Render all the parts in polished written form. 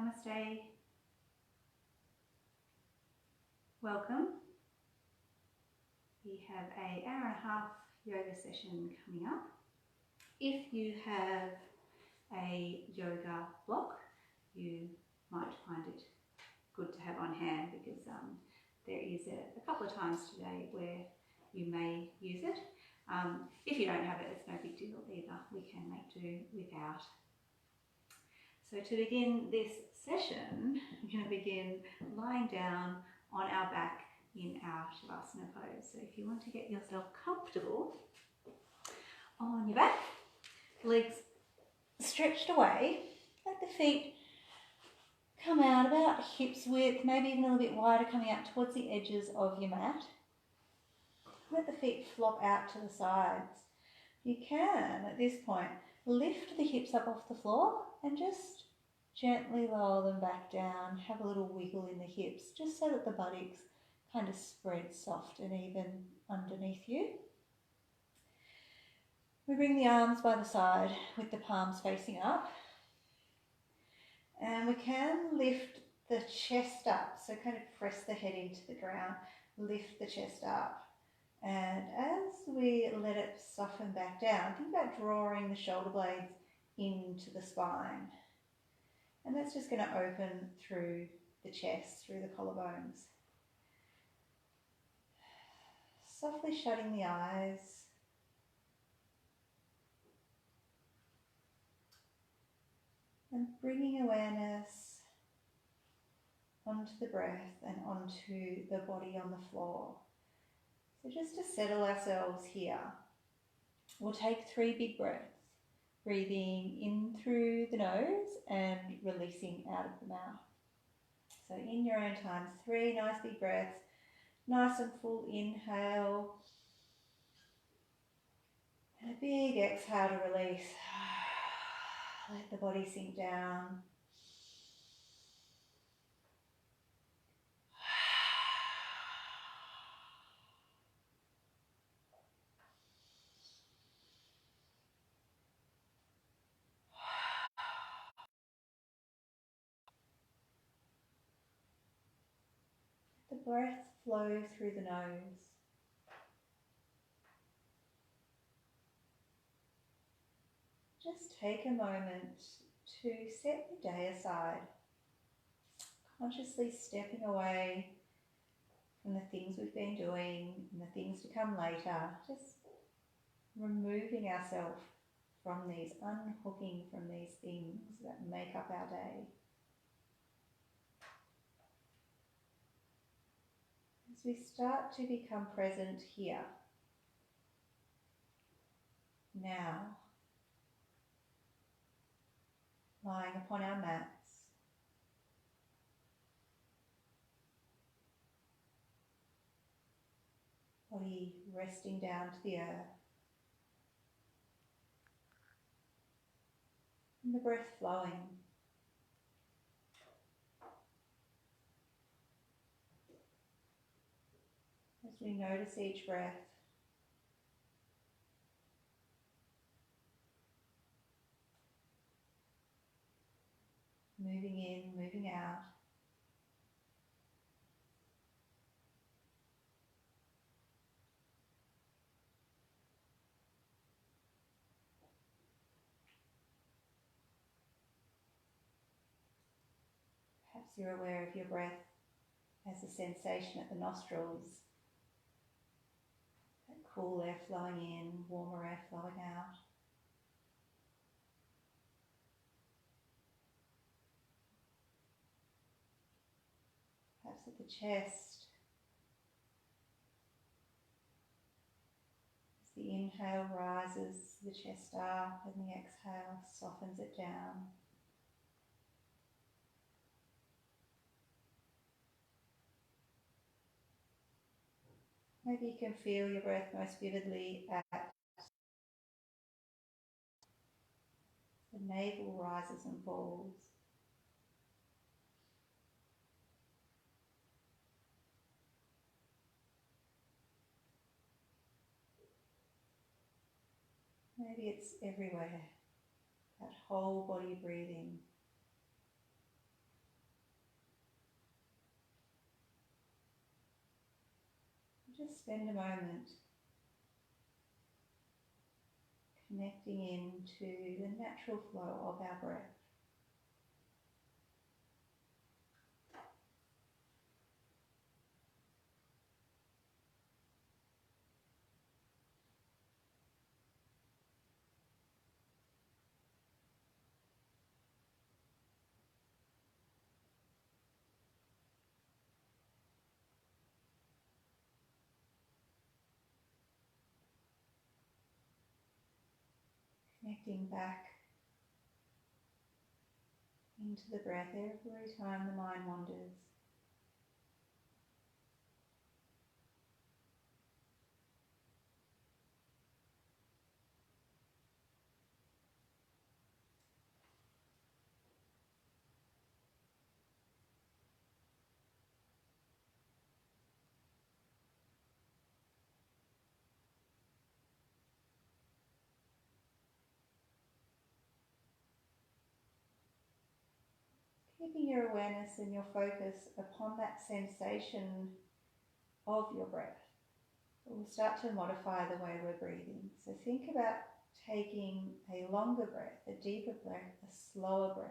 Namaste. Welcome. We have an hour and a half yoga session coming up. If you have a yoga block, you might find it good to have on hand because there is a couple of times today where you may use it. If you don't have it, it's no big deal either. We can make do without. So to begin this session, I'm going to begin lying down on our back in our Shavasana pose. So if you want to get yourself comfortable on your back, legs stretched away, let the feet come out about hips width, maybe even a little bit wider, coming out towards the edges of your mat. Let the feet flop out to the sides. You can, at this point, lift the hips up off the floor and just gently lower them back down. Have a little wiggle in the hips, just so that the buttocks kind of spread soft and even underneath you. We bring the arms by the side with the palms facing up. And we can lift the chest up, so kind of press the head into the ground, lift the chest up. And as we let it soften back down, think about drawing the shoulder blades into the spine. And that's just going to open through the chest, through the collarbones. Softly shutting the eyes. And bringing awareness onto the breath and onto the body on the floor. So just to settle ourselves here, we'll take 3 big breaths, breathing in through the nose and releasing out of the mouth. So in your own time, 3 nice big breaths, nice and full inhale, and a big exhale to release. Let the body sink down. The breath flow through the nose. Just take a moment to set your day aside, consciously stepping away from the things we've been doing and the things to come later, just removing ourselves from these, unhooking from these things that make up our day. As we start to become present here, now, lying upon our mats, body resting down to the earth, and the breath flowing. As we notice each breath, moving in, moving out. Perhaps you're aware of your breath as a sensation at the nostrils, that cool air flowing in, warmer air flowing out. Perhaps at the chest, as the inhale rises the chest up and the exhale softens it down. Maybe you can feel your breath most vividly at the navel rises and falls. Maybe it's everywhere, that whole body breathing. Just spend a moment connecting into the natural flow of our breath. Connecting back into the breath every time the mind wanders. Keeping your awareness and your focus upon that sensation of your breath. We'll start to modify the way we're breathing. So think about taking a longer breath, a deeper breath, a slower breath.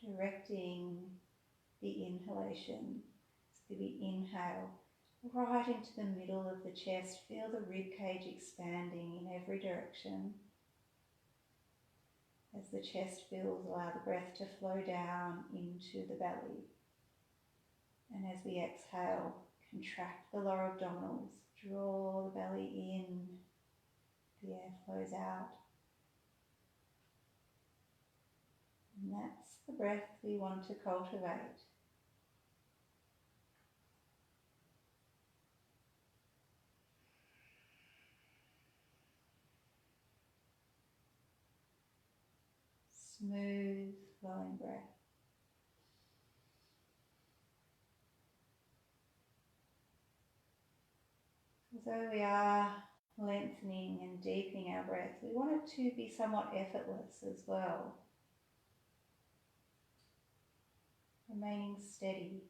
Directing the inhalation, so we inhale right into the middle of the chest. Feel the rib cage expanding in every direction. As the chest fills, allow the breath to flow down into the belly. And as we exhale, contract the lower abdominals, draw the belly in, the air flows out. And that's the breath we want to cultivate. Smooth, flowing breath. Although we are lengthening and deepening our breath, we want it to be somewhat effortless as well. Remaining steady.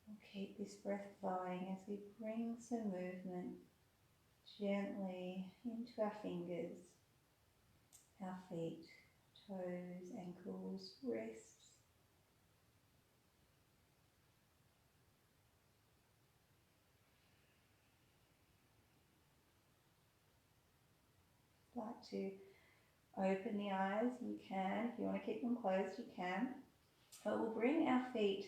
We'll keep this breath flowing as we bring some movement gently into our fingers, our feet, toes, ankles, wrists. If you'd like to open the eyes, you can. If you want to keep them closed, you can. But we'll bring our feet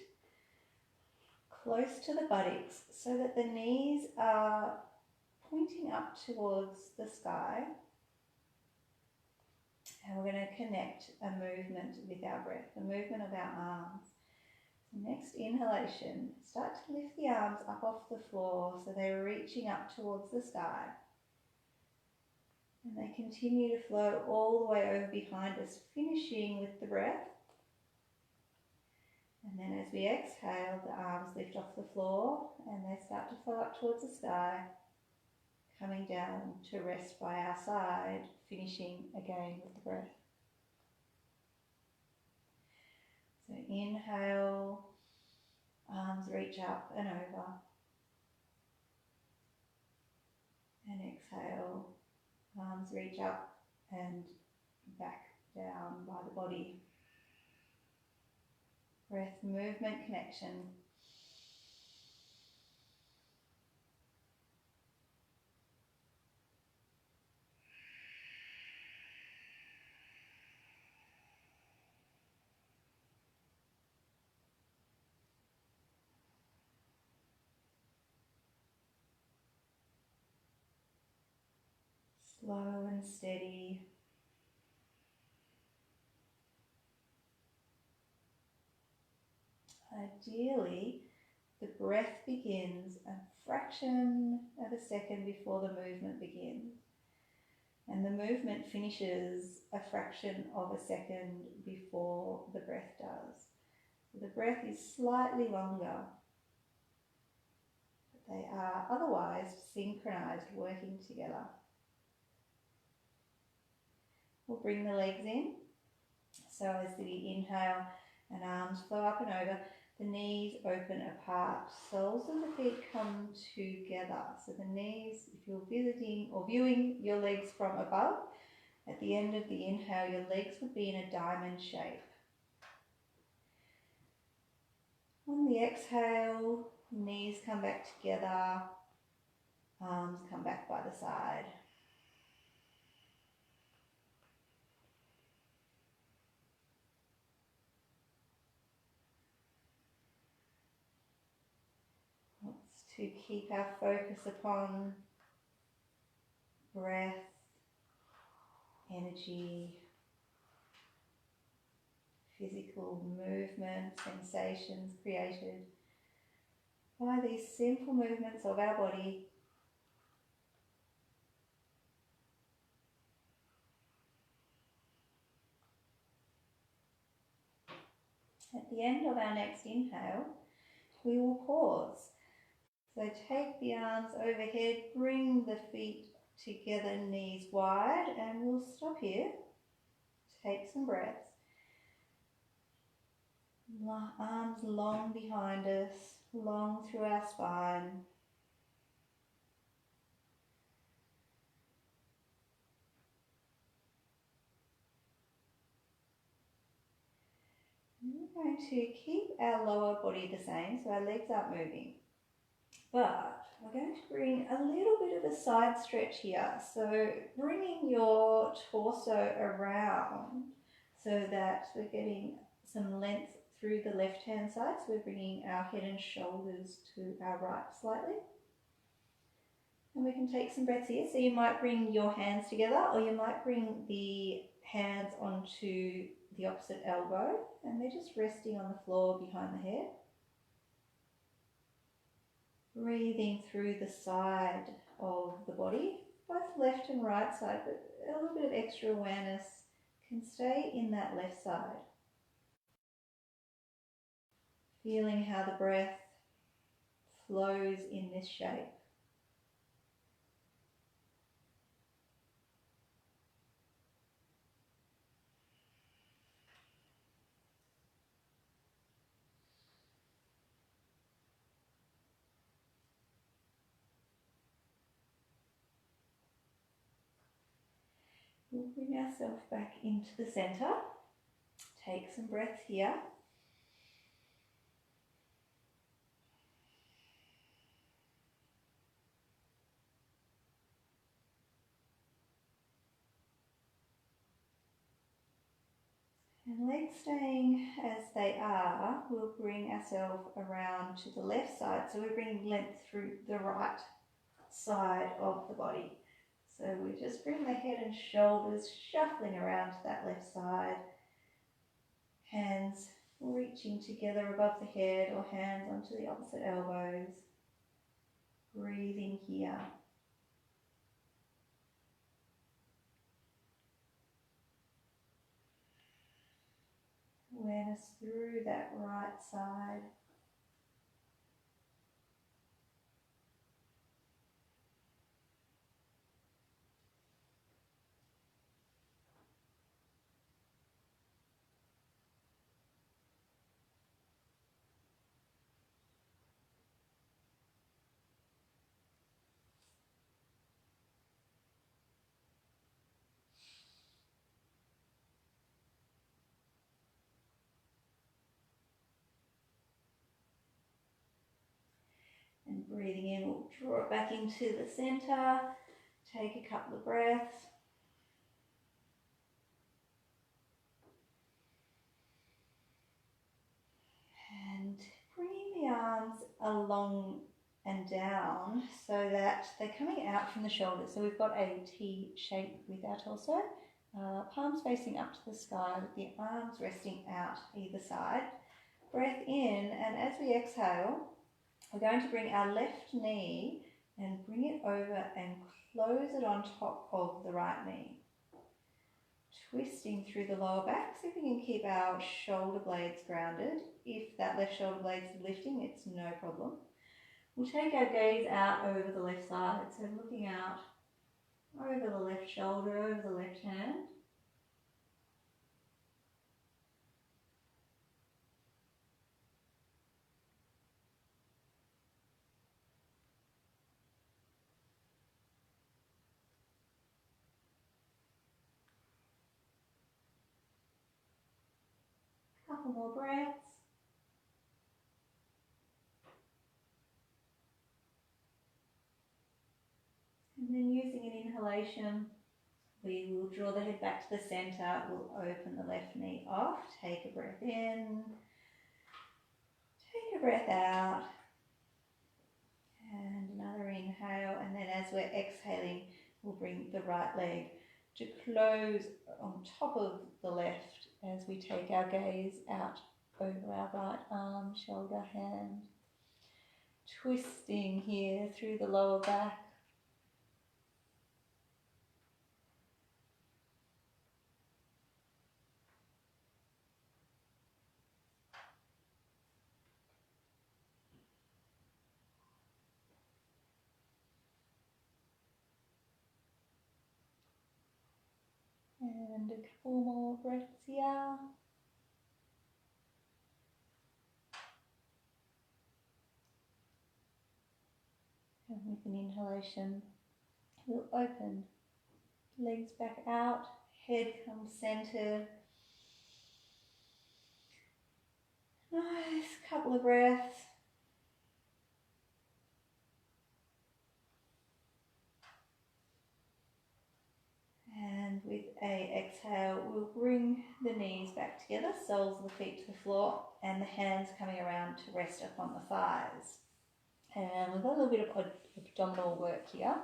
close to the buttocks so that the knees are pointing up towards the sky. And we're going to connect a movement with our breath, the movement of our arms. So next inhalation, start to lift the arms up off the floor so they're reaching up towards the sky. And they continue to flow all the way over behind us, finishing with the breath. And then as we exhale, the arms lift off the floor and they start to flow up towards the sky, coming down to rest by our side, finishing again with the breath. So inhale, arms reach up and over. And exhale, arms reach up and back down by the body. Breath, movement, connection. Slow and steady. Ideally, the breath begins a fraction of a second before the movement begins, and the movement finishes a fraction of a second before the breath does. So the breath is slightly longer, but they are otherwise synchronized, working together. We'll bring the legs in. So as we inhale and arms flow up and over, the knees open apart, soles of the feet come together. So the knees, if you're visiting or viewing your legs from above, at the end of the inhale, your legs would be in a diamond shape. On the exhale, knees come back together, arms come back by the side. Let's to keep our focus upon breath, energy, physical movement, sensations created by these simple movements of our body. At the end of our next inhale, we will pause. So take the arms overhead, bring the feet together, knees wide, and we'll stop here. Take some breaths. Arms long behind us, long through our spine. We're going to keep our lower body the same, so our legs aren't moving. But we're going to bring a little bit of a side stretch here. So bringing your torso around so that we're getting some length through the left-hand side. So we're bringing our head and shoulders to our right slightly. And we can take some breaths here. So you might bring your hands together, or you might bring the hands onto the opposite elbow, and they're just resting on the floor behind the head. Breathing through the side of the body, both left and right side, but a little bit of extra awareness can stay in that left side. Feeling how the breath flows in this shape. We'll bring ourselves back into the center. Take some breaths here. And legs staying as they are, we'll bring ourselves around to the left side. So we're bringing length through the right side of the body. So we just bring the head and shoulders shuffling around to that left side. Hands reaching together above the head or hands onto the opposite elbows. Breathing here. Awareness through that right side. And breathing in, we'll draw it back into the center. Take a couple of breaths. And bringing the arms along and down so that they're coming out from the shoulders. So we've got a T shape with our torso, palms facing up to the sky with the arms resting out either side. Breath in, and as we exhale, we're going to bring our left knee and bring it over and close it on top of the right knee. Twisting through the lower back, see if we can keep our shoulder blades grounded. If that left shoulder blade is lifting, it's no problem. We'll take our gaze out over the left side, so looking out over the left shoulder, over the left hand. Couple more breaths. And then using an inhalation, we will draw the head back to the centre. We'll open the left knee off. Take a breath in. Take a breath out. And another inhale. And then as we're exhaling, we'll bring the right leg to close on top of the left as we take our gaze out over our right arm, shoulder, hand. Twisting here through the lower back. And a couple more breaths here. And with an inhalation, we'll open, legs back out, head comes centered. Nice couple of breaths. And with a exhale, we'll bring the knees back together, soles of the feet to the floor, and the hands coming around to rest upon the thighs. And we've got a little bit of abdominal work here.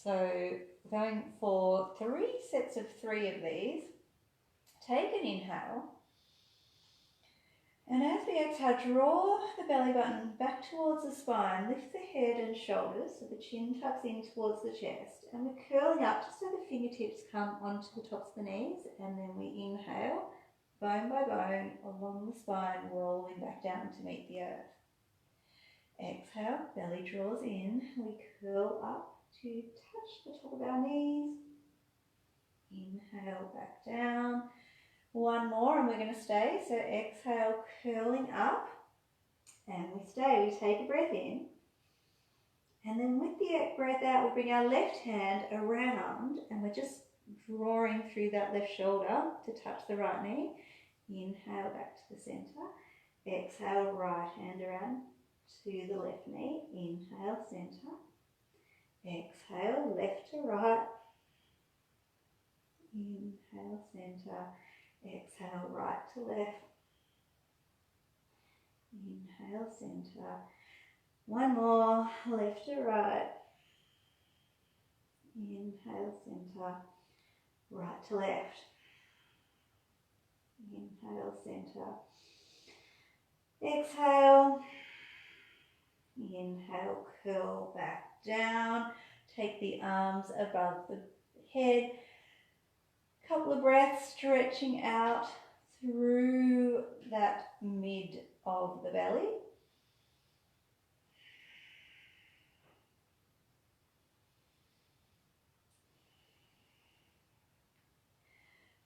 So going for 3 sets of 3 of these. Take an inhale. And as we exhale, draw the belly button back towards the spine. Lift the head and shoulders so the chin tucks in towards the chest. And we're curling up just so the fingertips come onto the tops of the knees. And then we inhale, bone by bone, along the spine, rolling back down to meet the earth. Exhale, belly draws in. We curl up to touch the top of our knees. Inhale, back down. One more and we're going to stay. So exhale, curling up, and we stay. We take a breath in, and then with the breath out, we bring our left hand around, and we're just drawing through that left shoulder to touch the right knee. Inhale, back to the center. Exhale, right hand around to the left knee. Inhale, center. Exhale, left to right. Inhale, center. Exhale, right to left. Inhale, center. One more, left to right. Inhale, center. Right to left. Inhale, center. Exhale. Inhale, curl back down. Take the arms above the head. Couple of breaths, stretching out through that mid of the belly.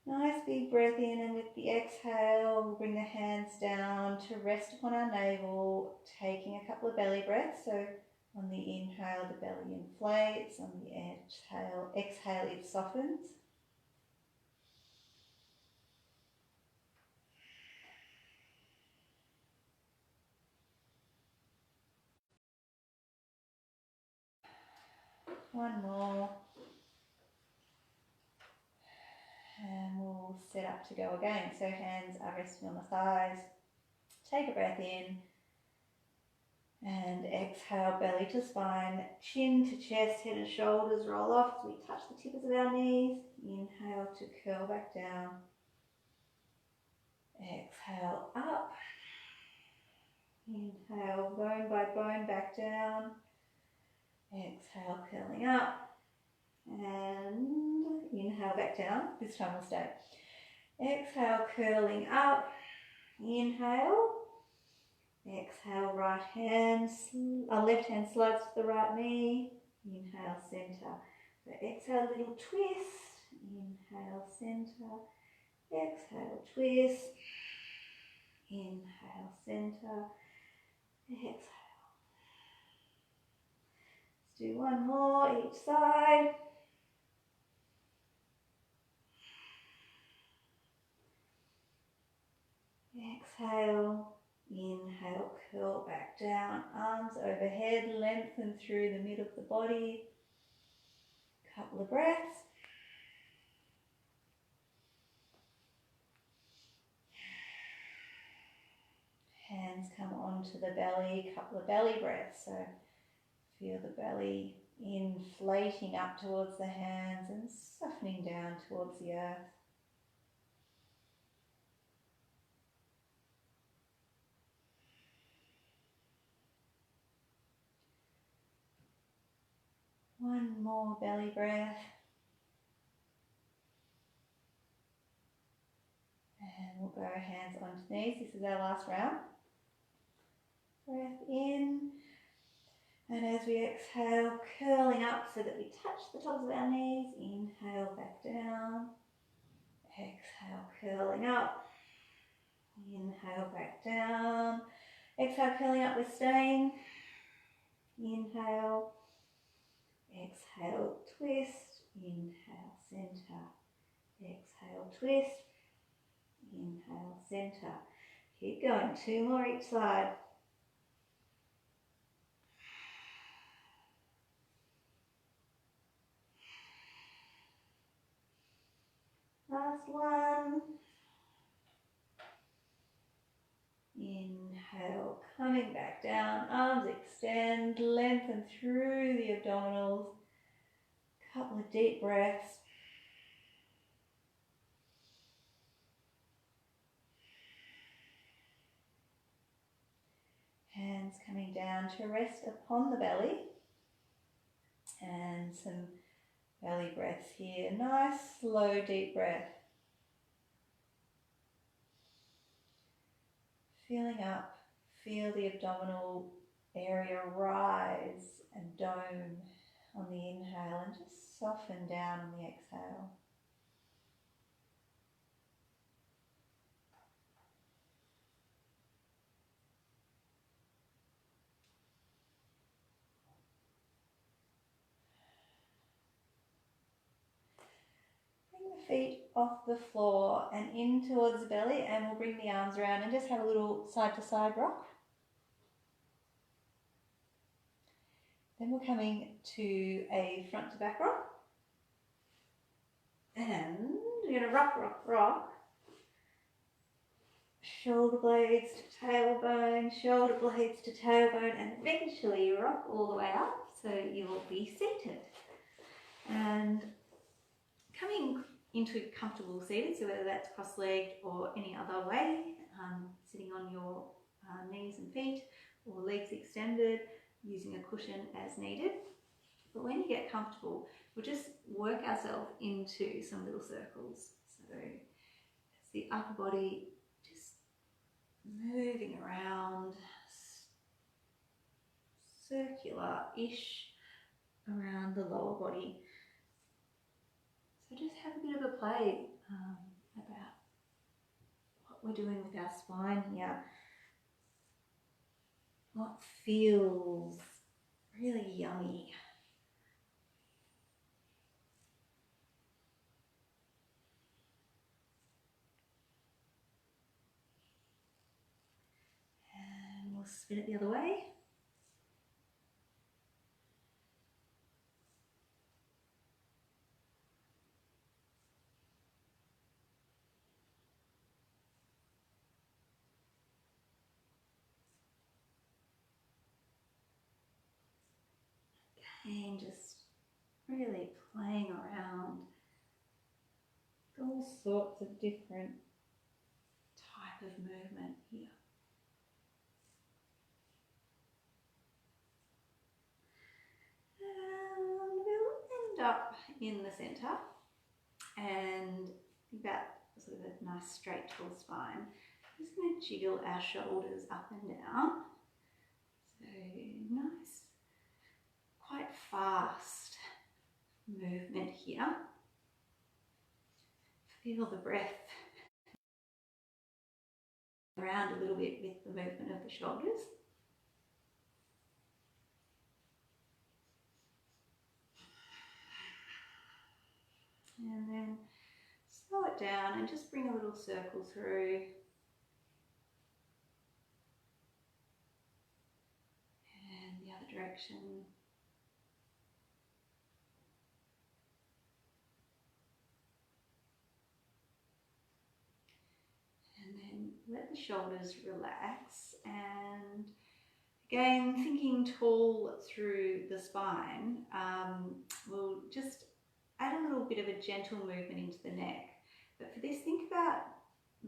Nice big breath in, and with the exhale, we'll bring the hands down to rest upon our navel, taking a couple of belly breaths. So on the inhale, the belly inflates. On the exhale, it softens. One more. And we'll set up to go again. So hands are resting on the thighs. Take a breath in. And exhale, belly to spine, chin to chest, head and shoulders roll off as we touch the tips of our knees. Inhale to curl back down. Exhale up. Inhale, bone by bone back down. Exhale, curling up. And inhale back down. This time we'll stay. Exhale, curling up. Inhale. Exhale, right hand, left hand slides to the right knee. Inhale, center. So exhale, little twist. Inhale, center. Exhale, twist. Inhale, center. Exhale. Let's do one more each side. Exhale. Inhale, curl back down, arms overhead, lengthen through the middle of the body. Couple of breaths. Hands come onto the belly, couple of belly breaths. So feel the belly inflating up towards the hands and softening down towards the earth. One more belly breath. And we'll go hands onto knees. This is our last round. Breath in. And as we exhale, curling up so that we touch the tops of our knees. Inhale, back down. Exhale, curling up. Inhale, back down. Exhale, curling up, we're staying. Inhale. Exhale, twist. Inhale, center. Exhale, twist. Inhale, center. Keep going, 2 more each side. Last one. Inhale, coming back down, arms extend, lengthen through the abdominals. Couple of deep breaths. Hands coming down to rest upon the belly. And some belly breaths here. Nice, slow, deep breath. Feeling up, feel the abdominal area rise and dome on the inhale and just soften down on the exhale. Feet off the floor and in towards the belly, and we'll bring the arms around and just have a little side to side rock. Then we're coming to a front to back rock, and we're going to rock, rock, rock. Shoulder blades to tailbone, shoulder blades to tailbone, and eventually rock all the way up so you'll be seated. And coming into comfortable seated, so whether that's cross-legged or any other way, sitting on your knees and feet or legs extended, using a cushion as needed. But when you get comfortable, we'll just work ourselves into some little circles. So it's the upper body just moving around, circular-ish around the lower body. So just have a bit of a play about what we're doing with our spine here. What feels really yummy. And we'll spin it the other way. And just really playing around with all sorts of different type of movement here. And we'll end up in the centre and think about sort of a nice straight tall spine. I'm just going to jiggle our shoulders up and down. So nice, quite fast movement here. Feel the breath around a little bit with the movement of the shoulders. And then slow it down and just bring a little circle through. And the other direction. And then let the shoulders relax, and again, thinking tall through the spine, we'll just add a little bit of a gentle movement into the neck. But for this, think about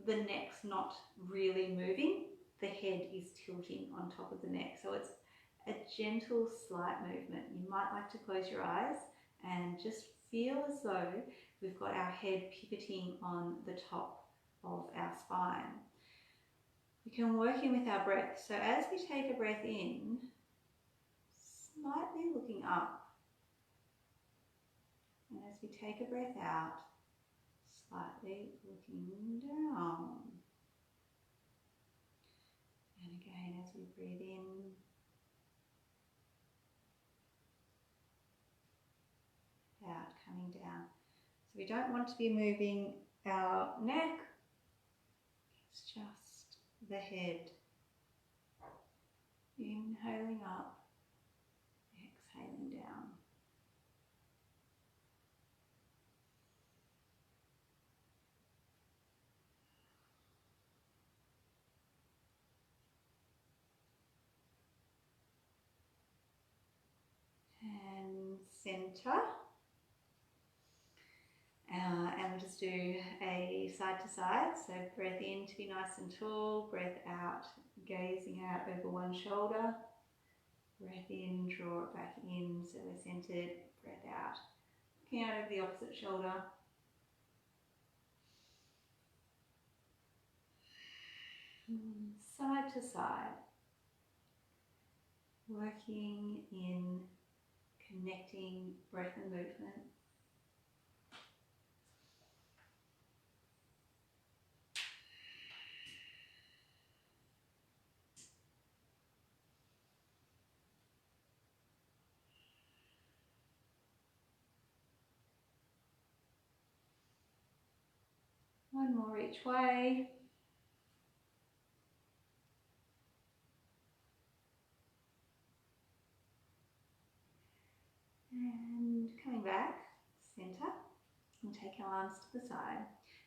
the neck's not really moving, the head is tilting on top of the neck. So it's a gentle, slight movement. You might like to close your eyes and just feel as though we've got our head pivoting on the top of our spine. We can work in with our breath. So as we take a breath in, slightly looking up. And as we take a breath out, slightly looking down. And again, as we breathe in, out, coming down. So we don't want to be moving our neck, it's just the head. Inhaling up, exhaling down. And center. And we'll just do a side to side. So breath in to be nice and tall, breath out, gazing out over one shoulder. Breath in, draw it back in, so we're centered. Breath out, looking out over the opposite shoulder. Side to side. Working in connecting breath and movement. One more each way. And coming back, center. We'll take our arms to the side.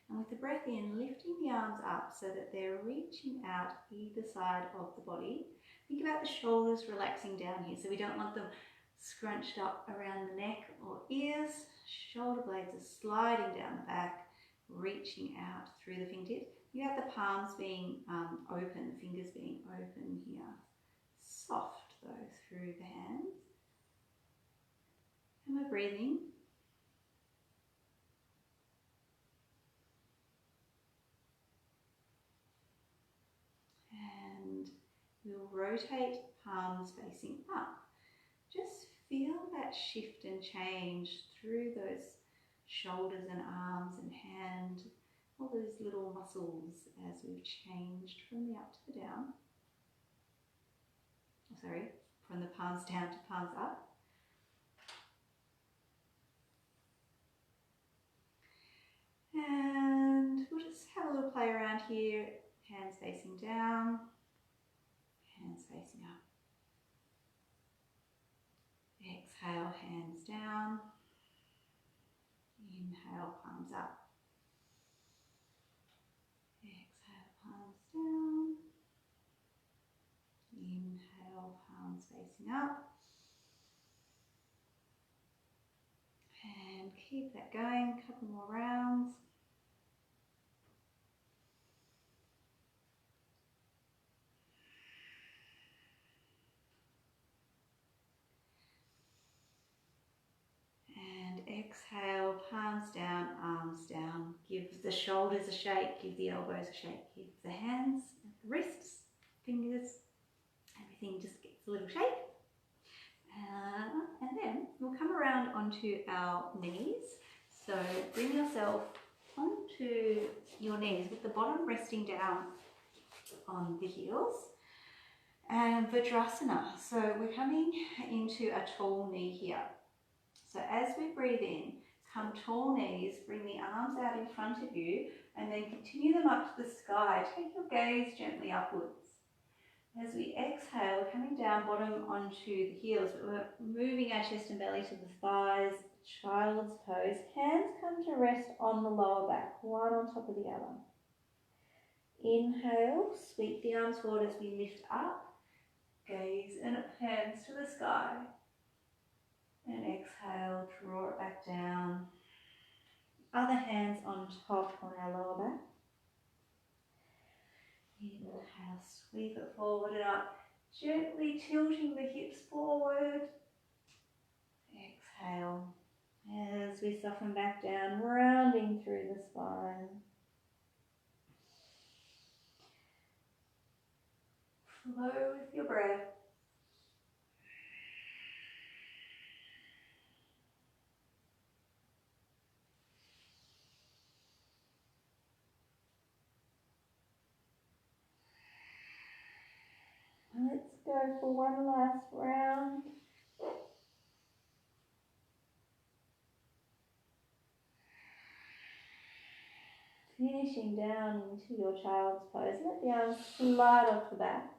And with the breath in, lifting the arms up so that they're reaching out either side of the body. Think about the shoulders relaxing down here. So we don't want them scrunched up around the neck or ears. Shoulder blades are sliding down the back, reaching out through the fingertips. You have the palms being open, fingers being open here. Soft though through the hands. And we're breathing. And we'll rotate palms facing up. Just feel that shift and change through those shoulders and arms and hand, all those little muscles as we've changed from the up to the down. Sorry, from the palms down to palms up. And we'll just have a little play around here, hands facing down, hands facing up. Exhale, hands down. Inhale, palms up. Exhale, palms down. Inhale, palms facing up. keep that going, a couple more rounds. And exhale, palms down, arms down. Give the shoulders a shake, give the elbows a shake, give the hands, the wrists, fingers, everything just gets a little shake. And then we'll come around onto our knees. So bring yourself onto your knees with the bottom resting down on the heels. And Vajrasana. So we're coming into a tall knee here. So as we breathe in, come tall knees, bring the arms out in front of you, and then continue them up to the sky. Take your gaze gently upwards. As we exhale, coming down bottom onto the heels, but we're moving our chest and belly to the thighs, child's pose. Hands come to rest on the lower back, one on top of the other. Inhale, sweep the arms forward as we lift up, gaze and hands to the sky. And exhale, draw it back down. Other hands on top on our lower back. Inhale, sweep it forward and up, gently tilting the hips forward. Exhale, as we soften back down, rounding through the spine. Flow with your breath. Let's go for one last round. Finishing down into your child's pose. Let the arms slide off the back.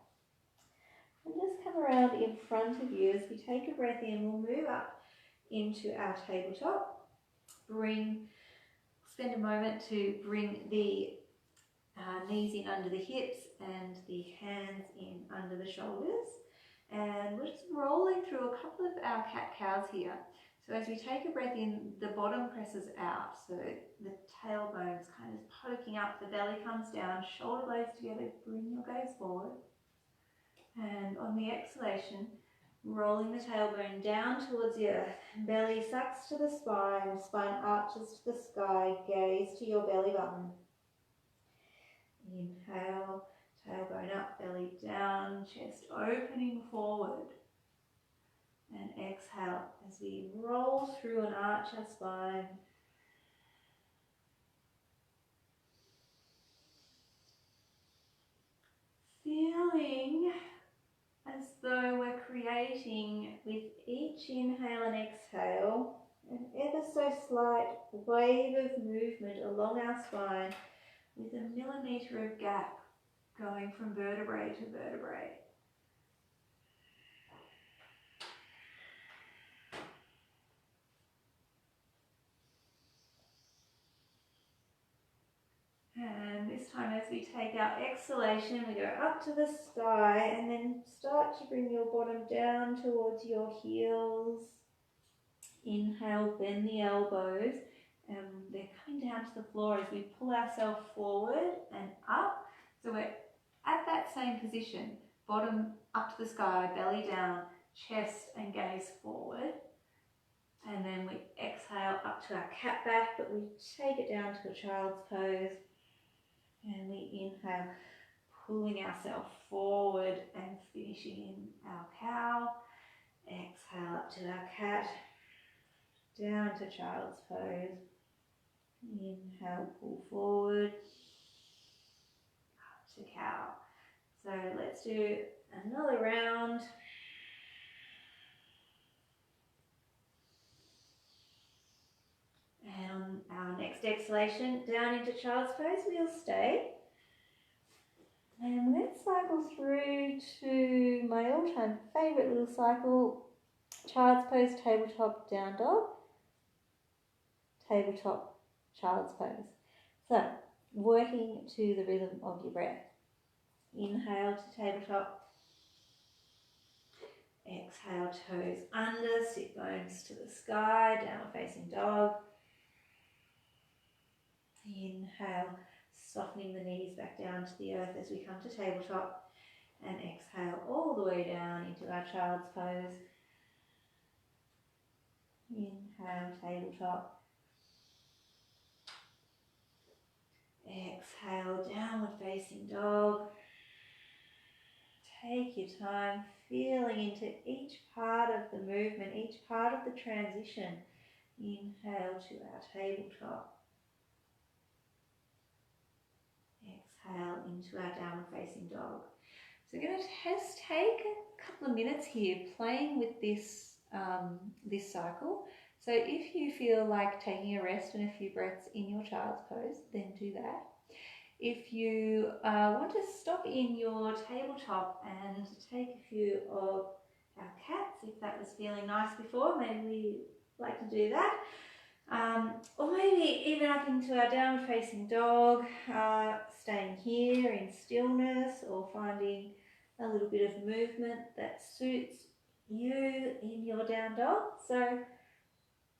And just come around in front of you as we take a breath in. We'll move up into our tabletop. Spend a moment to bring the knees in under the hips and the hands in under the shoulders. And we're just rolling through a couple of our cat-cows here. So as we take a breath in, the bottom presses out. So the tailbone's kind of poking up, the belly comes down, shoulder blades together, bring your gaze forward. And on the exhalation, rolling the tailbone down towards the earth. Belly sucks to the spine, spine arches to the sky, gaze to your belly button. Inhale, tailbone up, belly down, chest opening forward. And exhale as we roll through and arch our spine. Feeling as though we're creating with each inhale and exhale an ever so slight wave of movement along our spine with a millimetre of gap going from vertebrae to vertebrae. And this time as we take our exhalation, we go up to the sky and then start to bring your bottom down towards your heels. Inhale, bend the elbows, and they're coming down to the floor as we pull ourselves forward and up. So we're at that same position, bottom up to the sky, belly down, chest and gaze forward. And then we exhale up to our cat back, but we take it down to a child's pose. And we inhale, pulling ourselves forward and finishing in our cow. Exhale up to our cat, down to child's pose. Inhale, pull forward, up to cow. So let's do another round. And on our next exhalation, down into child's pose, we'll stay. And let's cycle through to my all-time favourite little cycle, child's pose, tabletop, down dog, tabletop, child's pose. So, working to the rhythm of your breath. Inhale to tabletop. Exhale, toes under, sit bones to the sky, downward facing dog. Inhale, softening the knees back down to the earth as we come to tabletop, and exhale all the way down into our child's pose. Inhale, tabletop. Exhale, downward facing dog. Take your time, feeling into each part of the movement, each part of the transition. Inhale to our tabletop. Exhale into our downward facing dog. So we're going to just take a couple of minutes here playing with this, this cycle. So if you feel like taking a rest and a few breaths in your child's pose, then do that. If you want to stop in your tabletop and take a few of our cats, if that was feeling nice before, maybe we like to do that. Or maybe even up into our downward facing dog, staying here in stillness or finding a little bit of movement that suits you in your down dog. So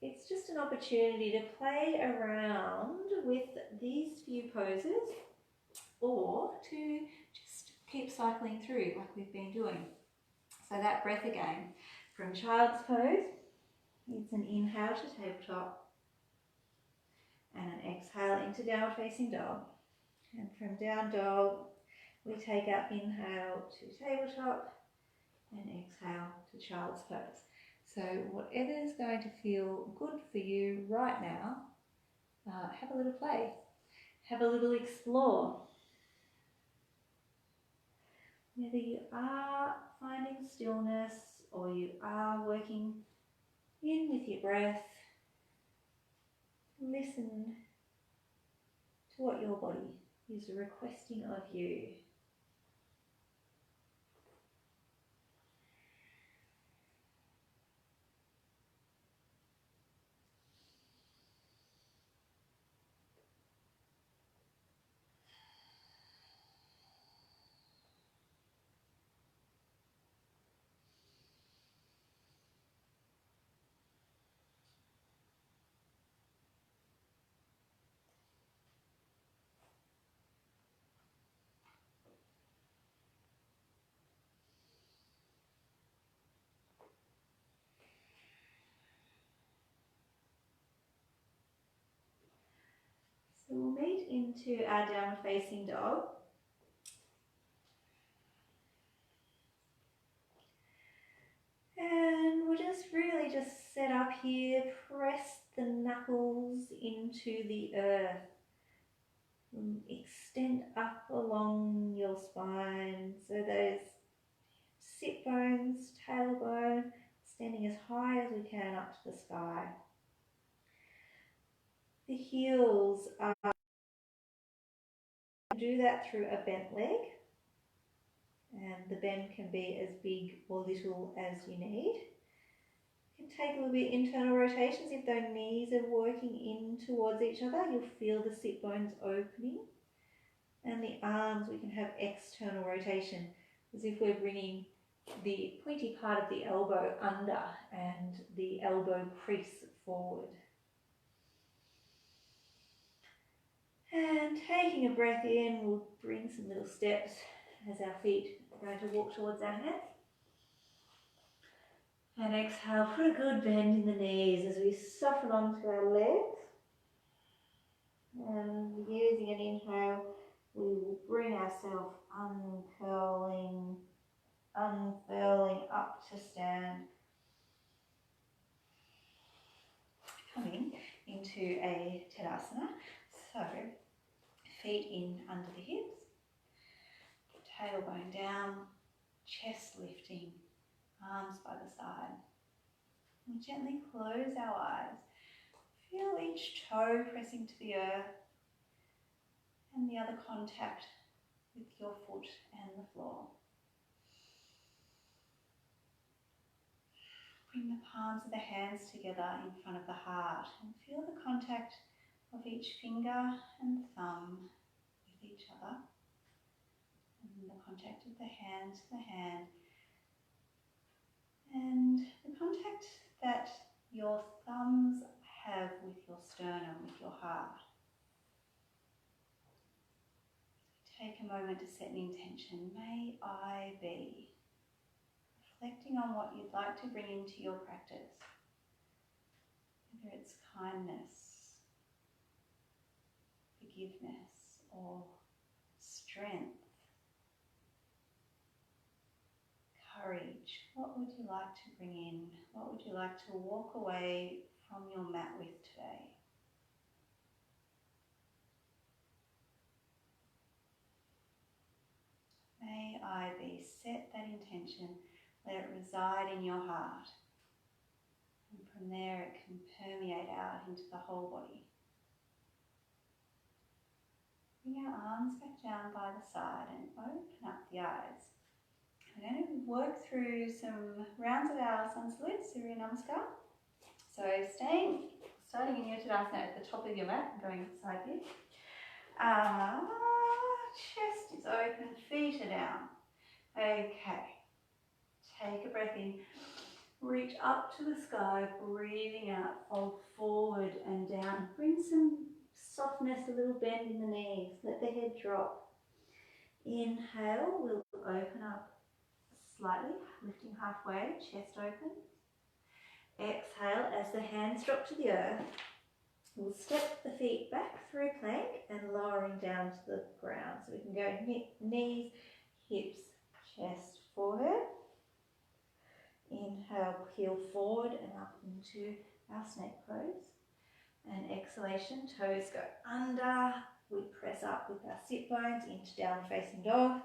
it's just an opportunity to play around with these few poses, or to just keep cycling through like we've been doing. So that breath again, from child's pose, it's an inhale to tabletop, and an exhale into downward facing dog. And from down dog, we take our inhale to tabletop and exhale to child's pose. So whatever is going to feel good for you right now, have a little play, have a little explore. Whether you are finding stillness or you are working in with your breath, listen to what your body is requesting of you. So we'll meet into our downward facing dog. And we'll just really just set up here, press the knuckles into the earth. Extend up along your spine, so those sit bones, tailbone, extending as high as we can up to the sky. The heels are, do that through a bent leg, and the bend can be as big or little as you need. You can take a little bit internal rotations. If those knees are working in towards each other, you'll feel the sit bones opening. And the arms, we can have external rotation, as if we're bringing the pointy part of the elbow under and the elbow crease forward. And taking a breath in, we'll bring some little steps as our feet are going to walk towards our hands. And exhale, put a good bend in the knees as we soften onto our legs. And using an inhale, we will bring ourselves uncurling, unfurling up to stand. Coming into a Tadasana. So feet in under the hips, tailbone down, chest lifting, arms by the side. And gently close our eyes. Feel each toe pressing to the earth and the other contact with your foot and the floor. Bring the palms of the hands together in front of the heart and feel the contact of each finger and thumb with each other. And the contact of the hand to the hand. And the contact that your thumbs have with your sternum, with your heart. a moment to set an intention. May I be. Reflecting on what you'd like to bring into your practice. Whether it's kindness, forgiveness, or strength, courage. What would you like to bring in? What would you like to walk away from your mat with today? May I be. Set that intention. Let it reside in your heart. And from there it can permeate out into the whole body. Bring our arms back down by the side and open up the eyes. We're going to work through some rounds of our sun salute, Surya Namaskar. So starting in your Tadasana at the top of your mat, going side view. Chest is open, feet are down. Okay, take a breath in, reach up to the sky, breathing out, fold forward and down. Bring some softness, a little bend in the knees, let the head drop. Inhale, we'll open up slightly, lifting halfway, chest open. Exhale, as the hands drop to the earth, we'll step the feet back through plank and lowering down to the ground. So we can go knees, hips, chest, forehead. Inhale, peel forward and up into our snake pose. And exhalation, toes go under. We press up with our sit bones into downward facing dog.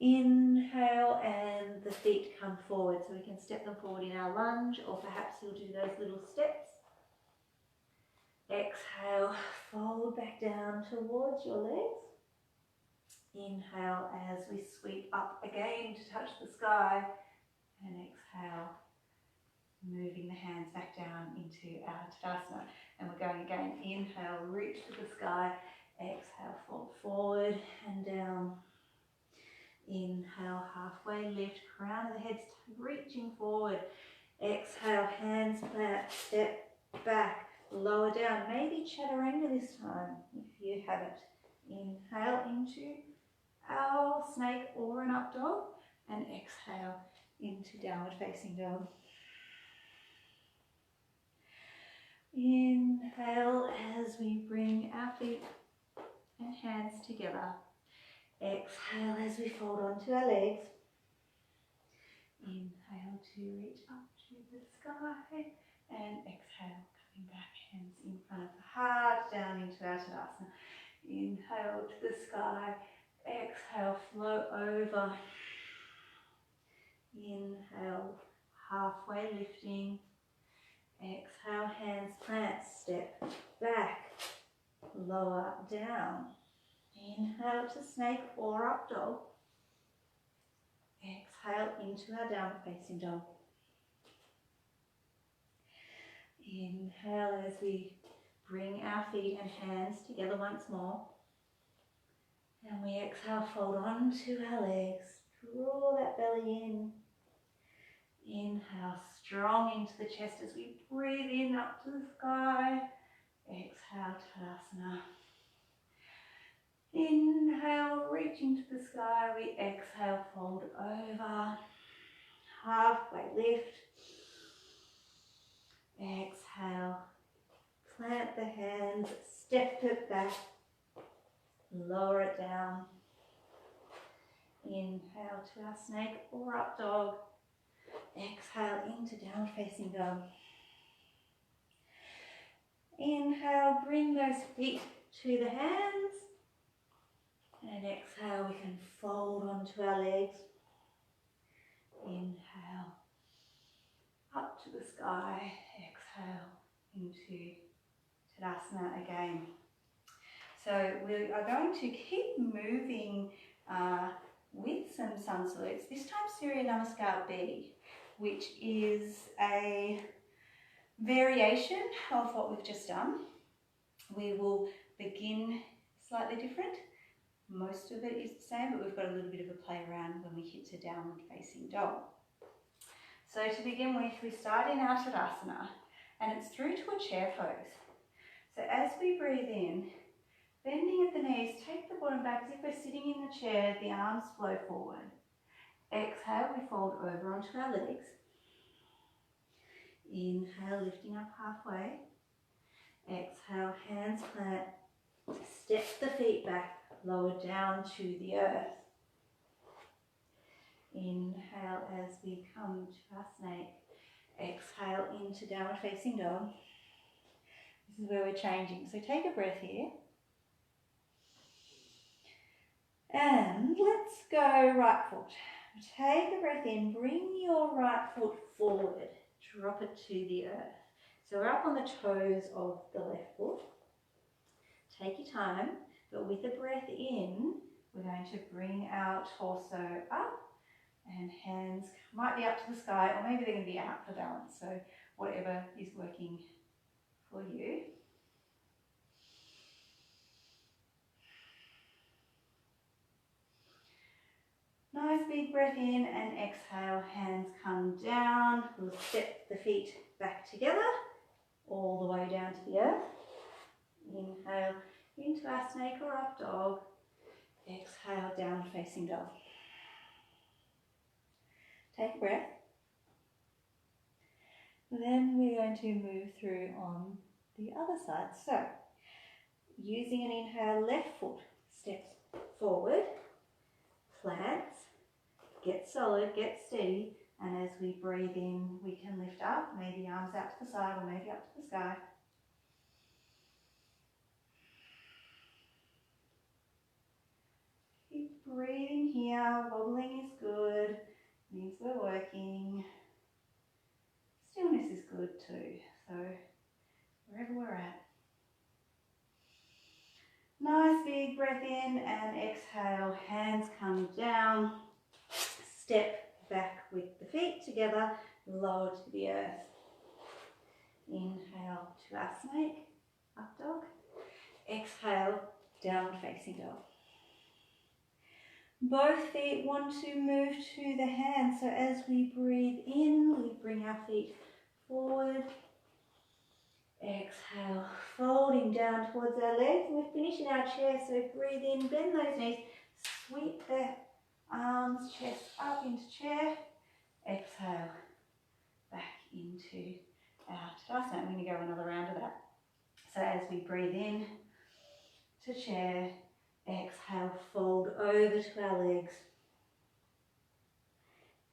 Inhale and the feet come forward, so we can step them forward in our lunge, or perhaps you'll do those little steps. Exhale, fold back down towards your legs. Inhale as we sweep up again to touch the sky. And exhale, moving the hands back down into our Tadasana. And we're going again. Inhale, reach to the sky. Exhale, fold forward and down. Inhale, halfway lift, crown of the head, reaching forward. Exhale, hands flat, step back, lower down. Maybe chaturanga this time if you haven't. Inhale into our snake or an up dog, and exhale into downward facing dog. Inhale as we bring our feet and hands together. Exhale as we fold onto our legs. Inhale to reach up to the sky, and exhale, coming back, hands in front of the heart, down into our Tadasana. Inhale to the sky, exhale, flow over. Inhale, halfway lifting. Exhale, hands plant, step back, lower down. Inhale to snake or up dog. Exhale into our downward facing dog. Inhale as we bring our feet and hands together once more. And we exhale, fold onto our legs. Draw that belly in. Inhale, strong into the chest as we breathe in up to the sky. Exhale, Tadasana. Inhale, reaching to the sky. We exhale, fold over. Halfway lift. Exhale, plant the hands, step it back, lower it down. Inhale to our snake or up dog. Exhale into downward facing dog. Inhale, bring those feet to the hands. And exhale, we can fold onto our legs. Inhale, up to the sky. Exhale into Tadasana again. So we are going to keep moving with some sun salutes. This time Surya Namaskar B, which is a variation of what we've just done. We will begin slightly different. Most of it is the same, but we've got a little bit of a play around when we hit to downward facing dog. So to begin with, we start in our Tadasana, and it's through to a chair pose. So as we breathe in, bending at the bottom back as if we're sitting in the chair, the arms flow forward. Exhale, we fold over onto our legs. Inhale, lifting up halfway. Exhale, hands plant. Step the feet back, lower down to the earth. Inhale as we come to our snake. Exhale into downward facing dog. This is where we're changing. So take a breath here. And let's go right foot. Take a breath in, bring your right foot forward, drop it to the earth. So we're up on the toes of the left foot. Take your time, but with the breath in, we're going to bring our torso up and hands might be up to the sky, or maybe they're going to be out for balance. So whatever is working for you. Nice big breath in and exhale, hands come down. We'll step the feet back together, all the way down to the earth. Inhale into our snake or up dog. Exhale, downward facing dog. Take a breath. Then we're going to move through on the other side. So, using an inhale, left foot steps forward, plants, get solid, get steady, and as we breathe in, we can lift up, maybe arms out to the side or maybe up to the sky. Keep breathing here, wobbling is good, means we're working. Stillness is good too, so wherever we're at. Nice big breath in and exhale, hands come down, step back with the feet together, lower to the earth. Inhale to our snake, up dog. Exhale, downward facing dog. Both feet want to move to the hands, so as we breathe in, we bring our feet forward. Exhale, folding down towards our legs. We're finishing our chair, so breathe in, bend those knees, sweep the arms, chest up into chair. Exhale, back into our Tadasana. I'm going to go another round of that. So as we breathe in to chair, exhale, fold over to our legs.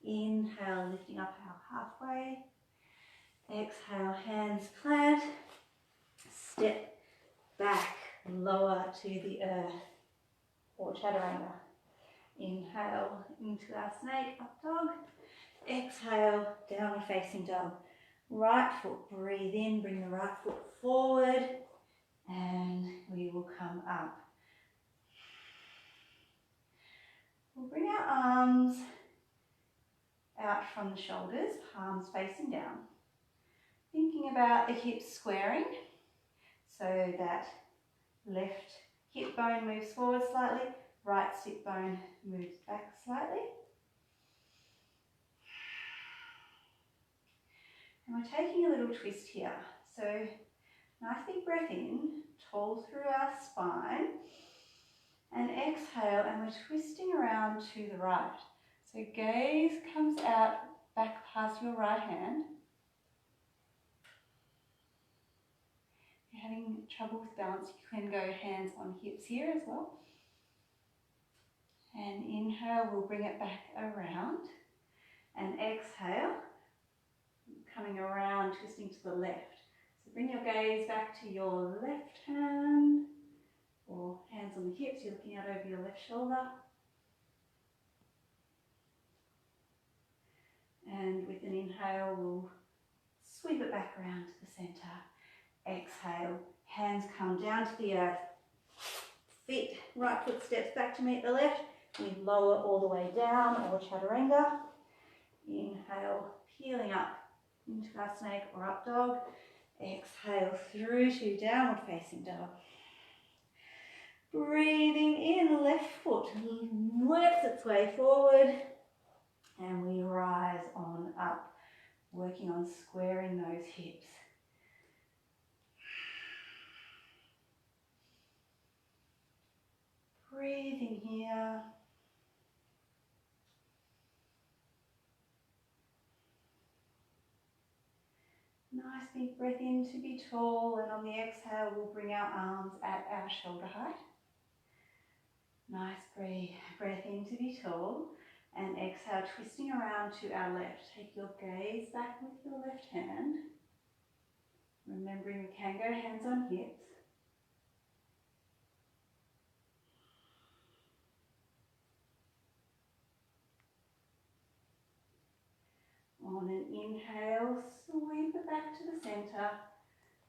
Inhale, lifting up our halfway. Exhale, hands plant. Step back, lower to the earth, or chaturanga. Inhale into our snake, up dog. Exhale, downward facing dog. Right foot, breathe in, bring the right foot forward, and we will come up. We'll bring our arms out from the shoulders, palms facing down. Thinking about the hips squaring, so that left hip bone moves forward slightly, right sit bone moves back slightly. And we're taking a little twist here. So nice big breath in, tall through our spine, and exhale, and we're twisting around to the right. So gaze comes out back past your right hand. If you're having trouble with balance, you can go hands on hips here as well. And inhale, we'll bring it back around. And exhale, coming around, twisting to the left. So bring your gaze back to your left hand, or hands on the hips, you're looking out over your left shoulder. And with an inhale, we'll sweep it back around to the center. Exhale, hands come down to the earth. Feet, right foot steps back to meet the left. We lower all the way down, or chaturanga. Inhale, peeling up into our snake or up dog. Exhale through to downward facing dog. Breathing in, left foot works its way forward, and we rise on up, working on squaring those hips. Breathe in here. Nice big breath in to be tall, and on the exhale we'll bring our arms at our shoulder height. Nice breath in to be tall, and exhale, twisting around to our left. Take your gaze back with your left hand. Remembering we can go hands on hips. On an inhale, sweep it back to the center,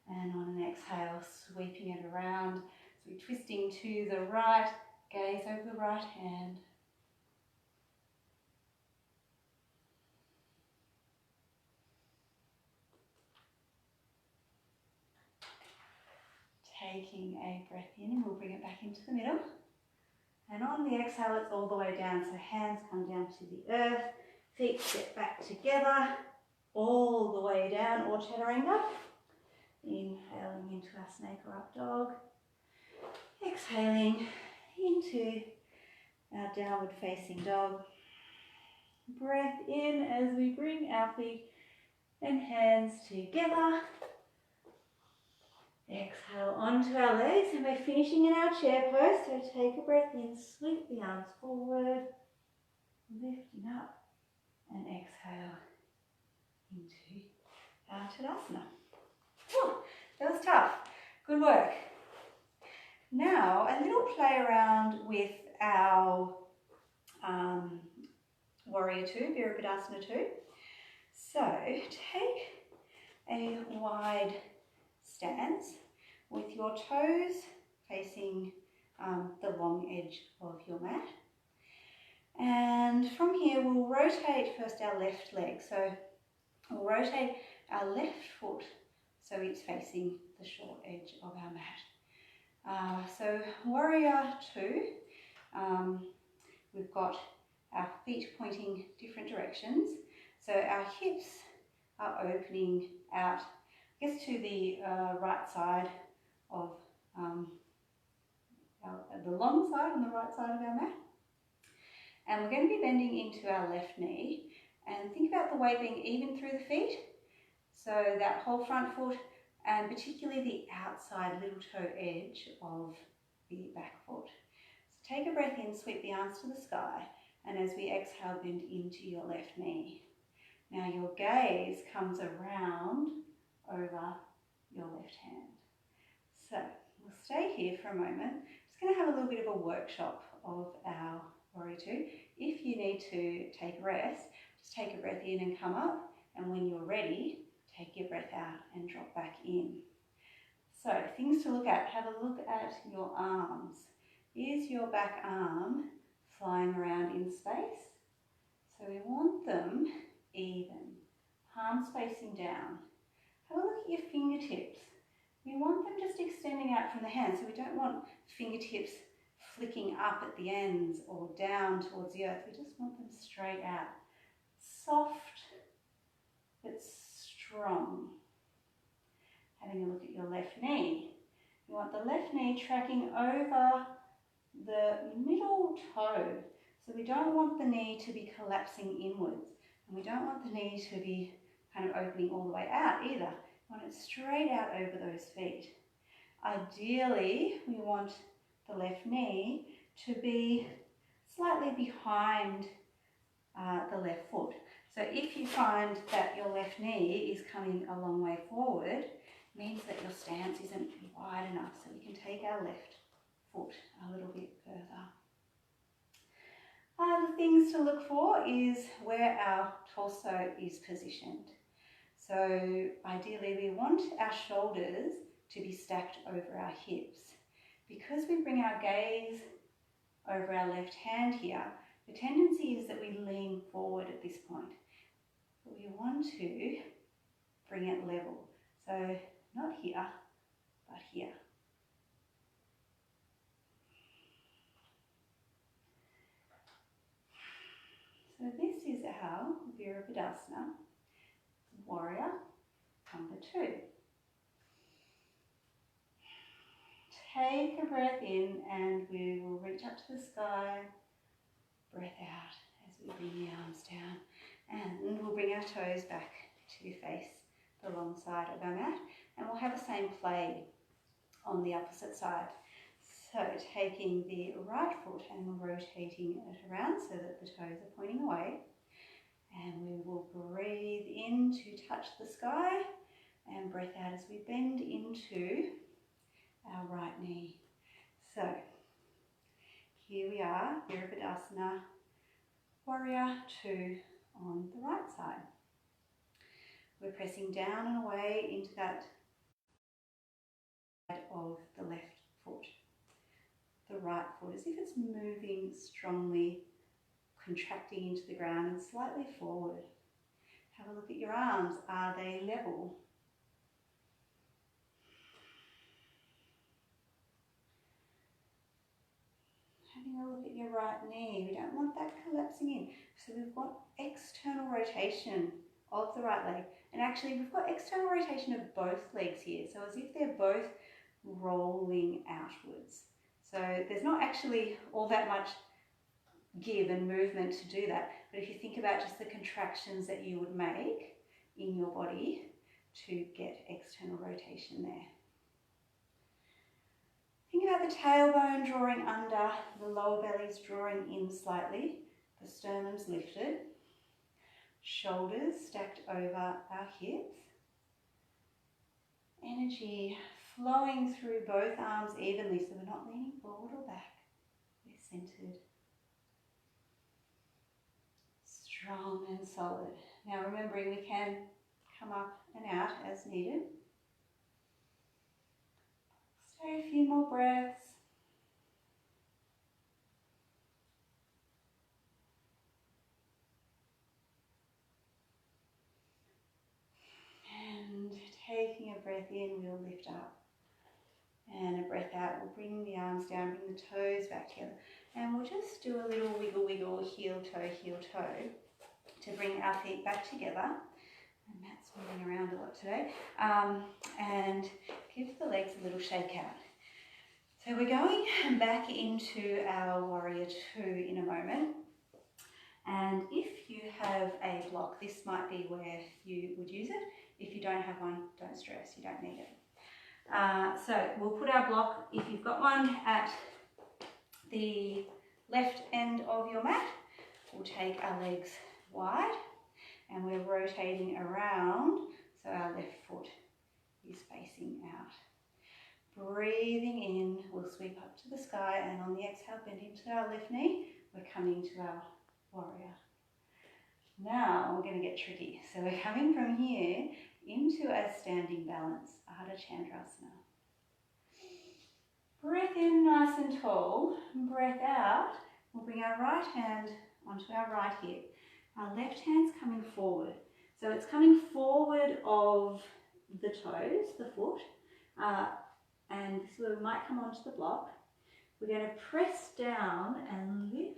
and on an exhale, sweeping it around. So we're twisting to the right, gaze over the right hand. Taking a breath in, and we'll bring it back into the middle. And on the exhale, it's all the way down. So hands come down to the earth, feet step back together, all the way down, or chaturanga. Inhaling into our snake or up dog. Exhaling into our downward facing dog. Breath in as we bring our feet and hands together. Exhale onto our legs, and we're finishing in our chair pose. So take a breath in, sweep the arms forward, lifting up, and exhale into our Tadasana. Whew, that was tough. Good work. Now a little play around with our Warrior 2, Virabhadasana 2. So take a wide stance with your toes facing the long edge of your mat. And from here we'll rotate first our left leg. So we'll rotate our left foot so it's facing the short edge of our mat. So Warrior 2, we've got our feet pointing different directions. So our hips are opening out, I guess, to the right side of the long side on the right side of our mat. And we're going to be bending into our left knee, and think about the weight being even through the feet. So that whole front foot, and particularly the outside little toe edge of the back foot. So take a breath in, sweep the arms to the sky, and as we exhale, bend into your left knee. Now your gaze comes around over your left hand. So we'll stay here for a moment. Just going to have a little bit of a workshop of our Warrior 2. If you need to take a rest, just take a breath in and come up, and when you're ready, take your breath out and drop back in. So things to look at. Have a look at your arms. Is your back arm flying around in space? So we want them even, palms facing down. Have a look at your fingertips. We want them just extending out from the hand, so we don't want fingertips flicking up at the ends or down towards the earth. We just want them straight out. Soft but strong. Having a look at your left knee. You want the left knee tracking over the middle toe. So we don't want the knee to be collapsing inwards, and we don't want the knee to be kind of opening all the way out either. We want it straight out over those feet. Ideally, we want the left knee to be slightly behind the left foot. So if you find that your left knee is coming a long way forward, it means that your stance isn't wide enough, so we can take our left foot a little bit further. The things to look for is where our torso is positioned. So ideally we want our shoulders to be stacked over our hips. Because we bring our gaze over our left hand here, the tendency is that we lean forward at this point. But we want to bring it level. So not here, but here. So this is our Virabhadasana, Warrior number 2. take a breath in and we will reach up to the sky. Breath out as we bring the arms down. And we'll bring our toes back to face the long side of our mat. And we'll have the same play on the opposite side. So taking the right foot and rotating it around so that the toes are pointing away. And we will breathe in to touch the sky and breath out as we bend into our right knee. So here we are, Virabhadasana, Warrior 2 on the right side. We're pressing down and away into that side of the left foot. The right foot as if it's moving strongly, contracting into the ground and slightly forward. Have a look at your arms. Are they level? Having a look at your right knee. We don't want that collapsing in. So we've got external rotation of the right leg. And actually we've got external rotation of both legs here. So as if they're both rolling outwards. So there's not actually all that much give and movement to do that. But if you think about just the contractions that you would make in your body to get external rotation there. Think about the tailbone drawing under, the lower belly's drawing in slightly, the sternum's lifted, shoulders stacked over our hips, energy flowing through both arms evenly so we're not leaning forward or back, we're centered, strong and solid. Now remembering we can come up and out as needed. Stay a few more breaths. And taking a breath in, we'll lift up. And a breath out, we'll bring the arms down, bring the toes back together. And we'll just do a little wiggle, wiggle, heel, toe, to bring our feet back together. And Matt's moving around a lot today. And give the legs a little shake out. So we're going back into our Warrior 2 in a moment. And if you have a block, this might be where you would use it. If you don't have one, don't stress, you don't need it. So we'll put our block, if you've got one, at the left end of your mat. We'll take our legs wide and we're rotating around so our left foot is facing out. Breathing in, we'll sweep up to the sky, and on the exhale, bend into our left knee. We're coming to our warrior. Now we're going to get tricky. So we're coming from here into a standing balance, Ardha Chandrasana. Breath in nice and tall, breath out. We'll bring our right hand onto our right hip. Our left hand's coming forward. So it's coming forward of the toes, the foot, and this is where we might come onto the block. We're going to press down and lift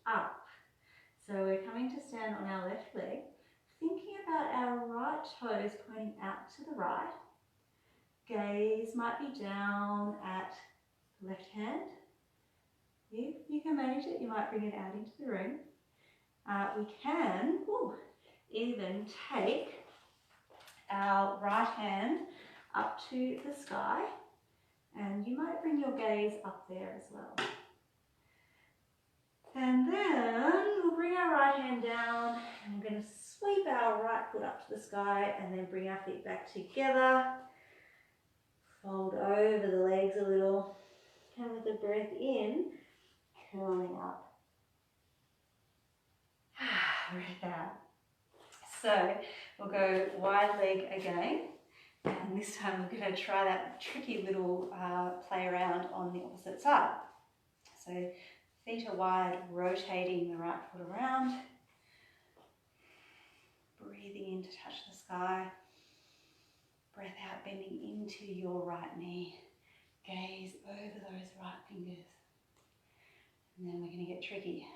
up. So we're coming to stand on our left leg, thinking about our right toes pointing out to the right. Gaze might be down at the left hand. If you can manage it, you might bring it out into the room. We can even take our right hand up to the sky, and you might bring your gaze up there as well. And then we'll bring our right hand down, and we're going to sweep our right foot up to the sky, and then bring our feet back together. Fold over the legs a little, and with the breath in, curling up. Breath out. So we'll go wide leg again, and this time we're going to try that tricky little play around on the opposite side. So feet are wide, rotating the right foot around, breathing in to touch the sky, breath out, bending into your right knee, gaze over those right fingers, and then we're going to get tricky.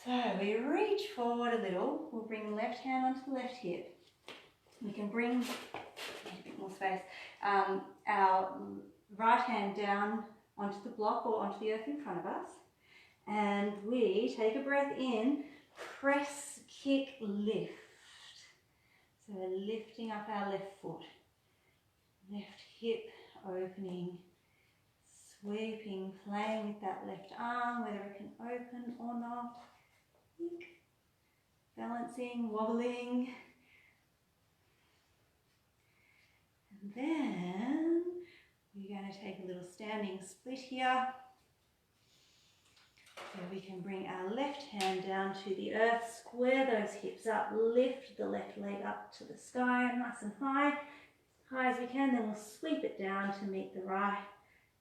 So we reach forward a little, we'll bring the left hand onto the left hip. We can bring, need a bit more space, our right hand down onto the block or onto the earth in front of us. And we take a breath in, press, kick, lift. So we're lifting up our left foot, left hip opening, sweeping, playing with that left arm, whether it can open or not. Balancing, wobbling. And then we're going to take a little standing split here. So we can bring our left hand down to the earth, square those hips up, lift the left leg up to the sky, nice and high as we can. Then we'll sweep it down to meet the right,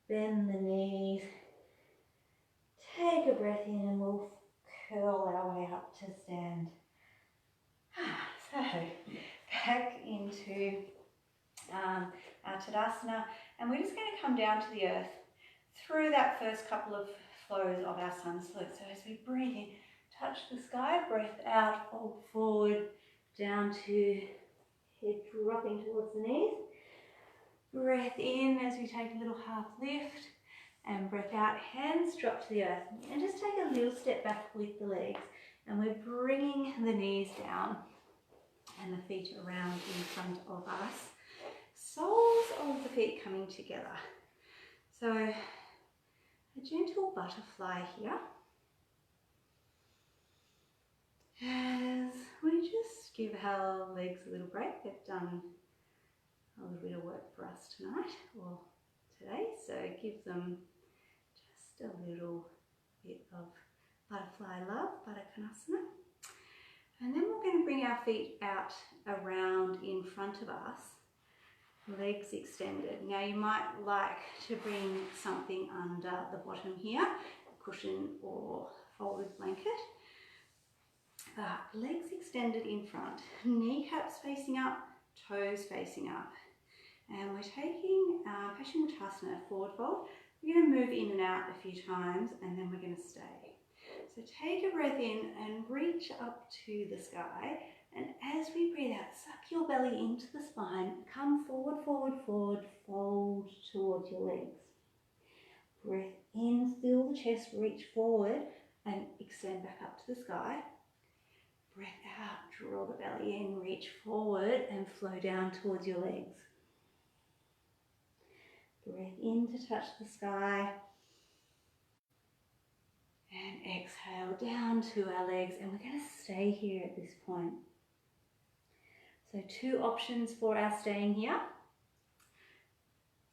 bend the knees, take a breath in, and we'll curl our way up to stand. So back into our Tadasana, and we're just going to come down to the earth through that first couple of flows of our sun salute. So as we breathe in, touch the sky, breath out, fold forward, down to head dropping towards the knees. Breath in as we take a little half lift, and breath out, hands drop to the earth. And just take a little step back with the legs, and we're bringing the knees down and the feet around in front of us. Soles of the feet coming together. So a gentle butterfly here. As we just give our legs a little break. They've done a little bit of work for us tonight or today. So give them just a little bit of butterfly love, Baddha-Konasana. And then we're going to bring our feet out around in front of us, legs extended. Now you might like to bring something under the bottom here, a cushion or folded blanket. Legs extended in front, kneecaps facing up, toes facing up. And we're taking Paschimottanasana, forward fold. We're going to move in and out a few times, and then we're going to stay. So take a breath in and reach up to the sky. And as we breathe out, suck your belly into the spine. Come forward, forward, forward, fold towards your legs. Breath in, fill the chest, reach forward and extend back up to the sky. Breath out, draw the belly in, reach forward and flow down towards your legs. Breath in to touch the sky. And exhale down to our legs, and we're going to stay here at this point. So two options for our staying here.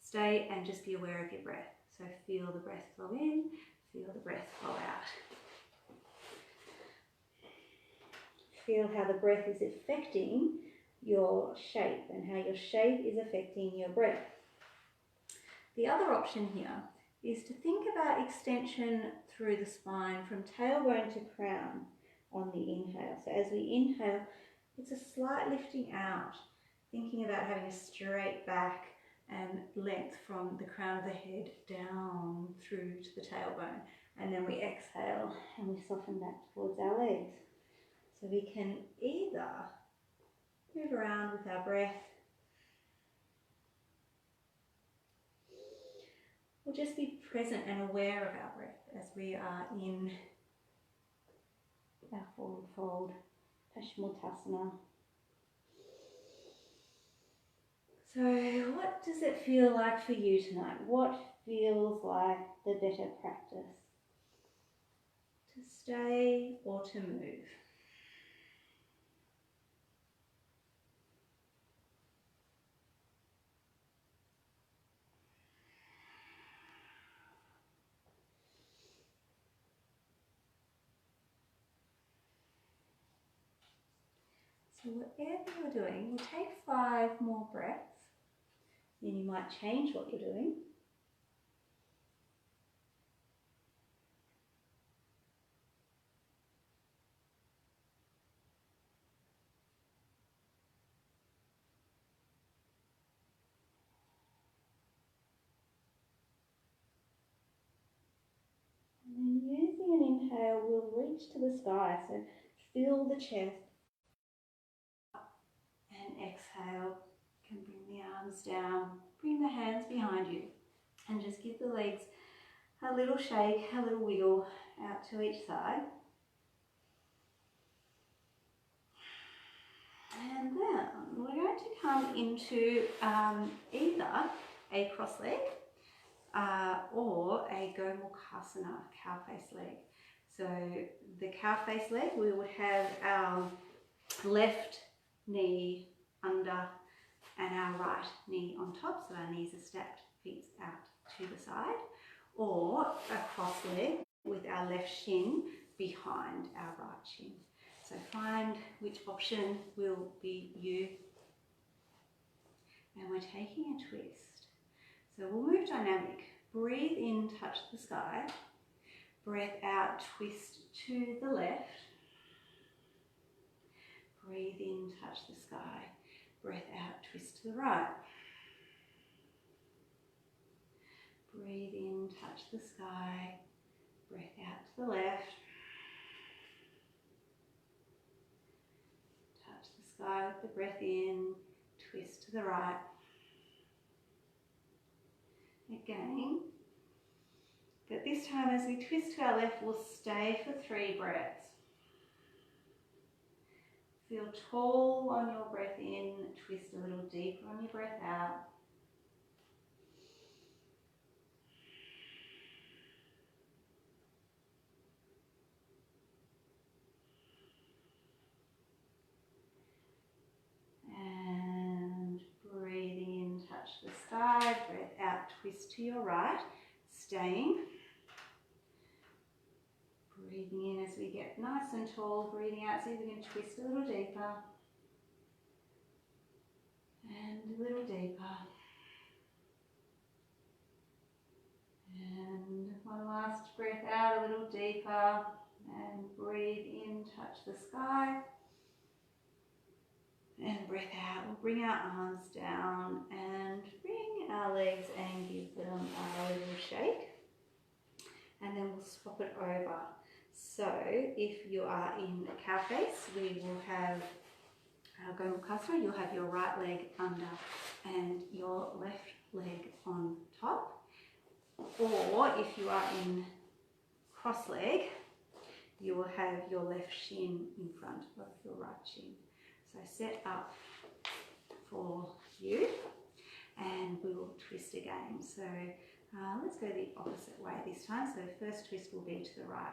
Stay and just be aware of your breath. So feel the breath flow in, feel the breath flow out. Feel how the breath is affecting your shape and how your shape is affecting your breath. The other option here is to think about extension through the spine from tailbone to crown on the inhale. So as we inhale, it's a slight lifting out, thinking about having a straight back and length from the crown of the head down through to the tailbone. And then we exhale and we soften back towards our legs. So we can either move around with our breath, or just be present and aware of our breath as we are in our forward fold, Paschimottanasana. So what does it feel like for you tonight? What feels like the better practice? To stay or to move? So whatever you're doing, we'll take 5 more breaths. Then you might change what you're doing. And then using an inhale, we'll reach to the sky. So fill the chest. And exhale, you can bring the arms down, bring the hands behind you and just give the legs a little shake, a little wiggle out to each side. And then we're going to come into either a cross leg or a Gomukhasana, cow face leg. So the cow face leg, we would have our left knee under and our right knee on top, so our knees are stacked, feet out to the side, or a cross leg with our left shin behind our right shin. So find which option will be you. And we're taking a twist. So we'll move dynamic. Breathe in, touch the sky. Breath out, twist to the left. Breathe in, touch the sky. Breath out, twist to the right. Breathe in, touch the sky. Breath out to the left. Touch the sky with the breath in, twist to the right. Again. But this time as we twist to our left, we'll stay for 3 breaths. Feel tall on your breath in, twist a little deeper on your breath out. And breathing in, touch the sky, breath out, twist to your right, staying. Breathing in as we get nice and tall, breathing out, see if we can twist a little deeper. And a little deeper. And one last breath out, a little deeper. And breathe in, touch the sky. And breath out, we'll bring our arms down and bring our legs and give them a little shake. And then we'll swap it over. So if you are in a cow face, we will have Gomukhasana, you'll have your right leg under and your left leg on top. Or if you are in cross leg, you will have your left shin in front of your right shin. So set up for you and we will twist again. So let's go the opposite way this time. So first twist will be to the right.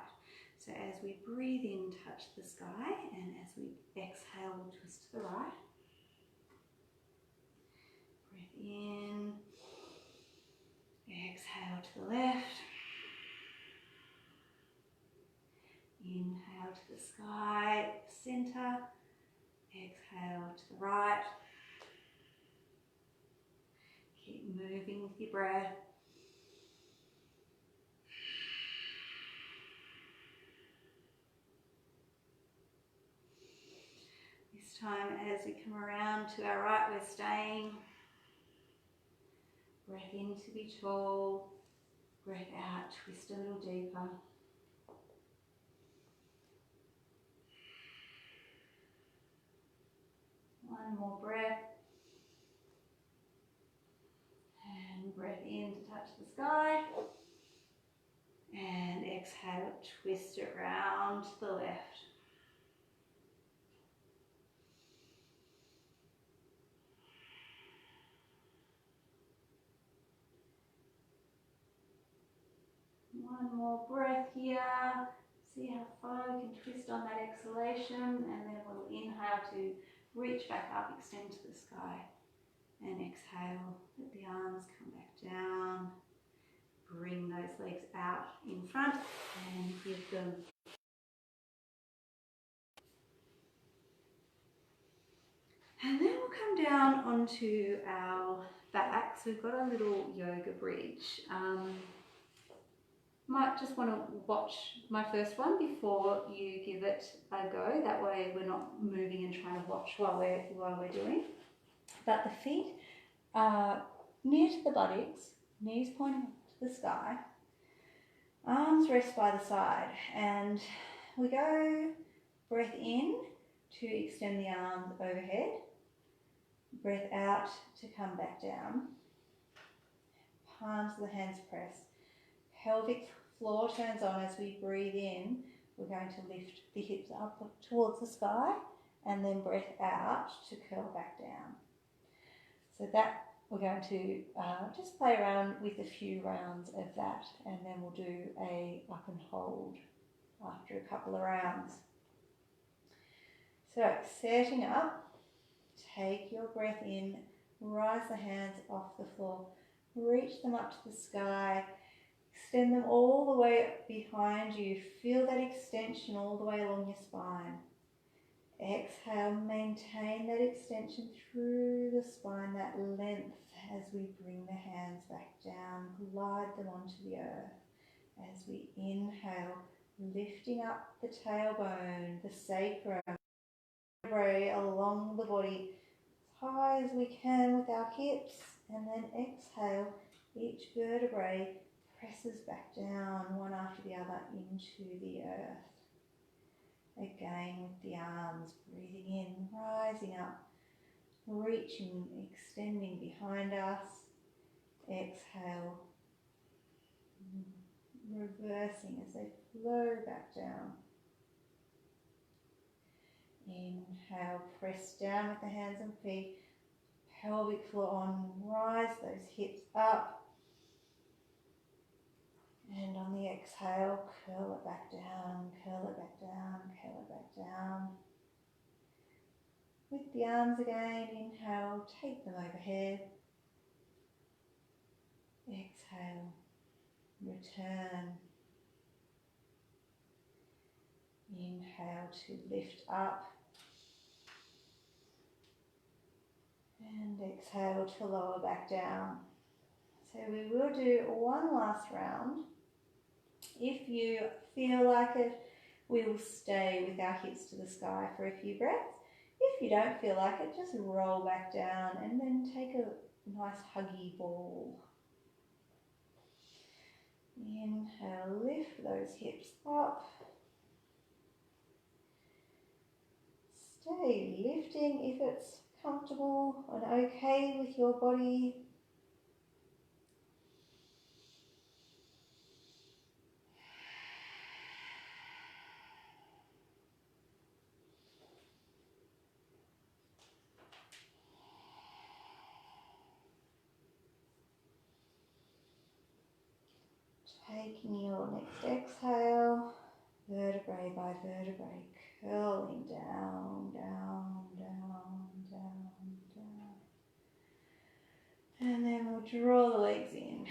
So as we breathe in, touch the sky, and as we exhale, we'll twist to the right. Breath in, exhale to the left. Inhale to the sky, center. Exhale to the right. Keep moving with your breath. This time as we come around to our right, we're staying. Breath in to be tall. Breath out, twist a little deeper. One more breath. And breath in to touch the sky. And exhale, twist it round to the left. One more breath here. See how far we can twist on that exhalation, and then we'll inhale to reach back up, extend to the sky, and exhale, let the arms come back down. Bring those legs out in front and give them. And then we'll come down onto our back. So we've got a little yoga bridge. Might just want to watch my first one before you give it a go. That way we're not moving and trying to watch while we're doing. But the feet are near to the buttocks, knees pointing up to the sky, arms rest by the side, and we go breath in to extend the arms overhead, breath out to come back down. palms of the hands press. Pelvic floor turns on as we breathe in. We're going to lift the hips up towards the sky and then breath out to curl back down. So that we're going to just play around with a few rounds of that, and then we'll do a up and hold after a couple of rounds. So setting up, take your breath in, rise the hands off the floor, reach them up to the sky, extend them all the way behind you. Feel that extension all the way along your spine. Exhale, maintain that extension through the spine, that length as we bring the hands back down, glide them onto the earth. As we inhale, lifting up the tailbone, the sacrum, vertebrae along the body as high as we can with our hips, and then exhale, each vertebrae presses back down one after the other into the earth. Again with the arms, breathing in, rising up, reaching, extending behind us. Exhale, reversing as they flow back down. Inhale, press down with the hands and feet, pelvic floor on, rise those hips up. And on the exhale, curl it back down, curl it back down, curl it back down. With the arms again, inhale, take them overhead. Exhale, return. Inhale to lift up. And exhale to lower back down. So we will do one last round. If you feel like it, we will stay with our hips to the sky for a few breaths. If you don't feel like it, just roll back down and then take a nice huggy ball. Inhale, lift those hips up. Stay lifting if it's comfortable and okay with your body. Taking your next exhale, vertebrae by vertebrae, curling down, down, down, down, down. And then we'll draw the legs in,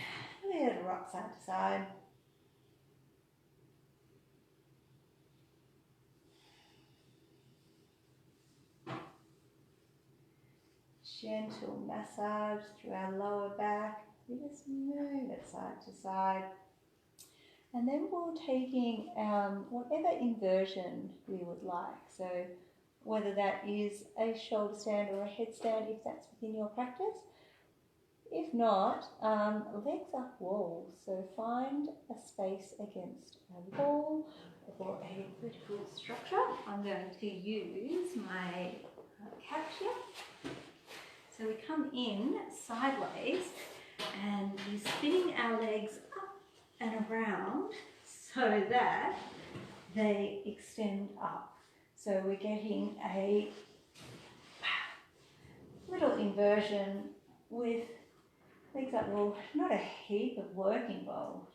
let it rock side to side. Gentle massage through our lower back. We just move it side to side. And then we're taking whatever inversion we would like. So whether that is a shoulder stand or a headstand, if that's within your practice. If not, legs up wall. So find a space against a wall or a vertical structure. I'm going to use my couch here. So we come in sideways and we're spinning our legs up and around so that they extend up. So we're getting a little inversion with legs up wall, not a heap of work involved.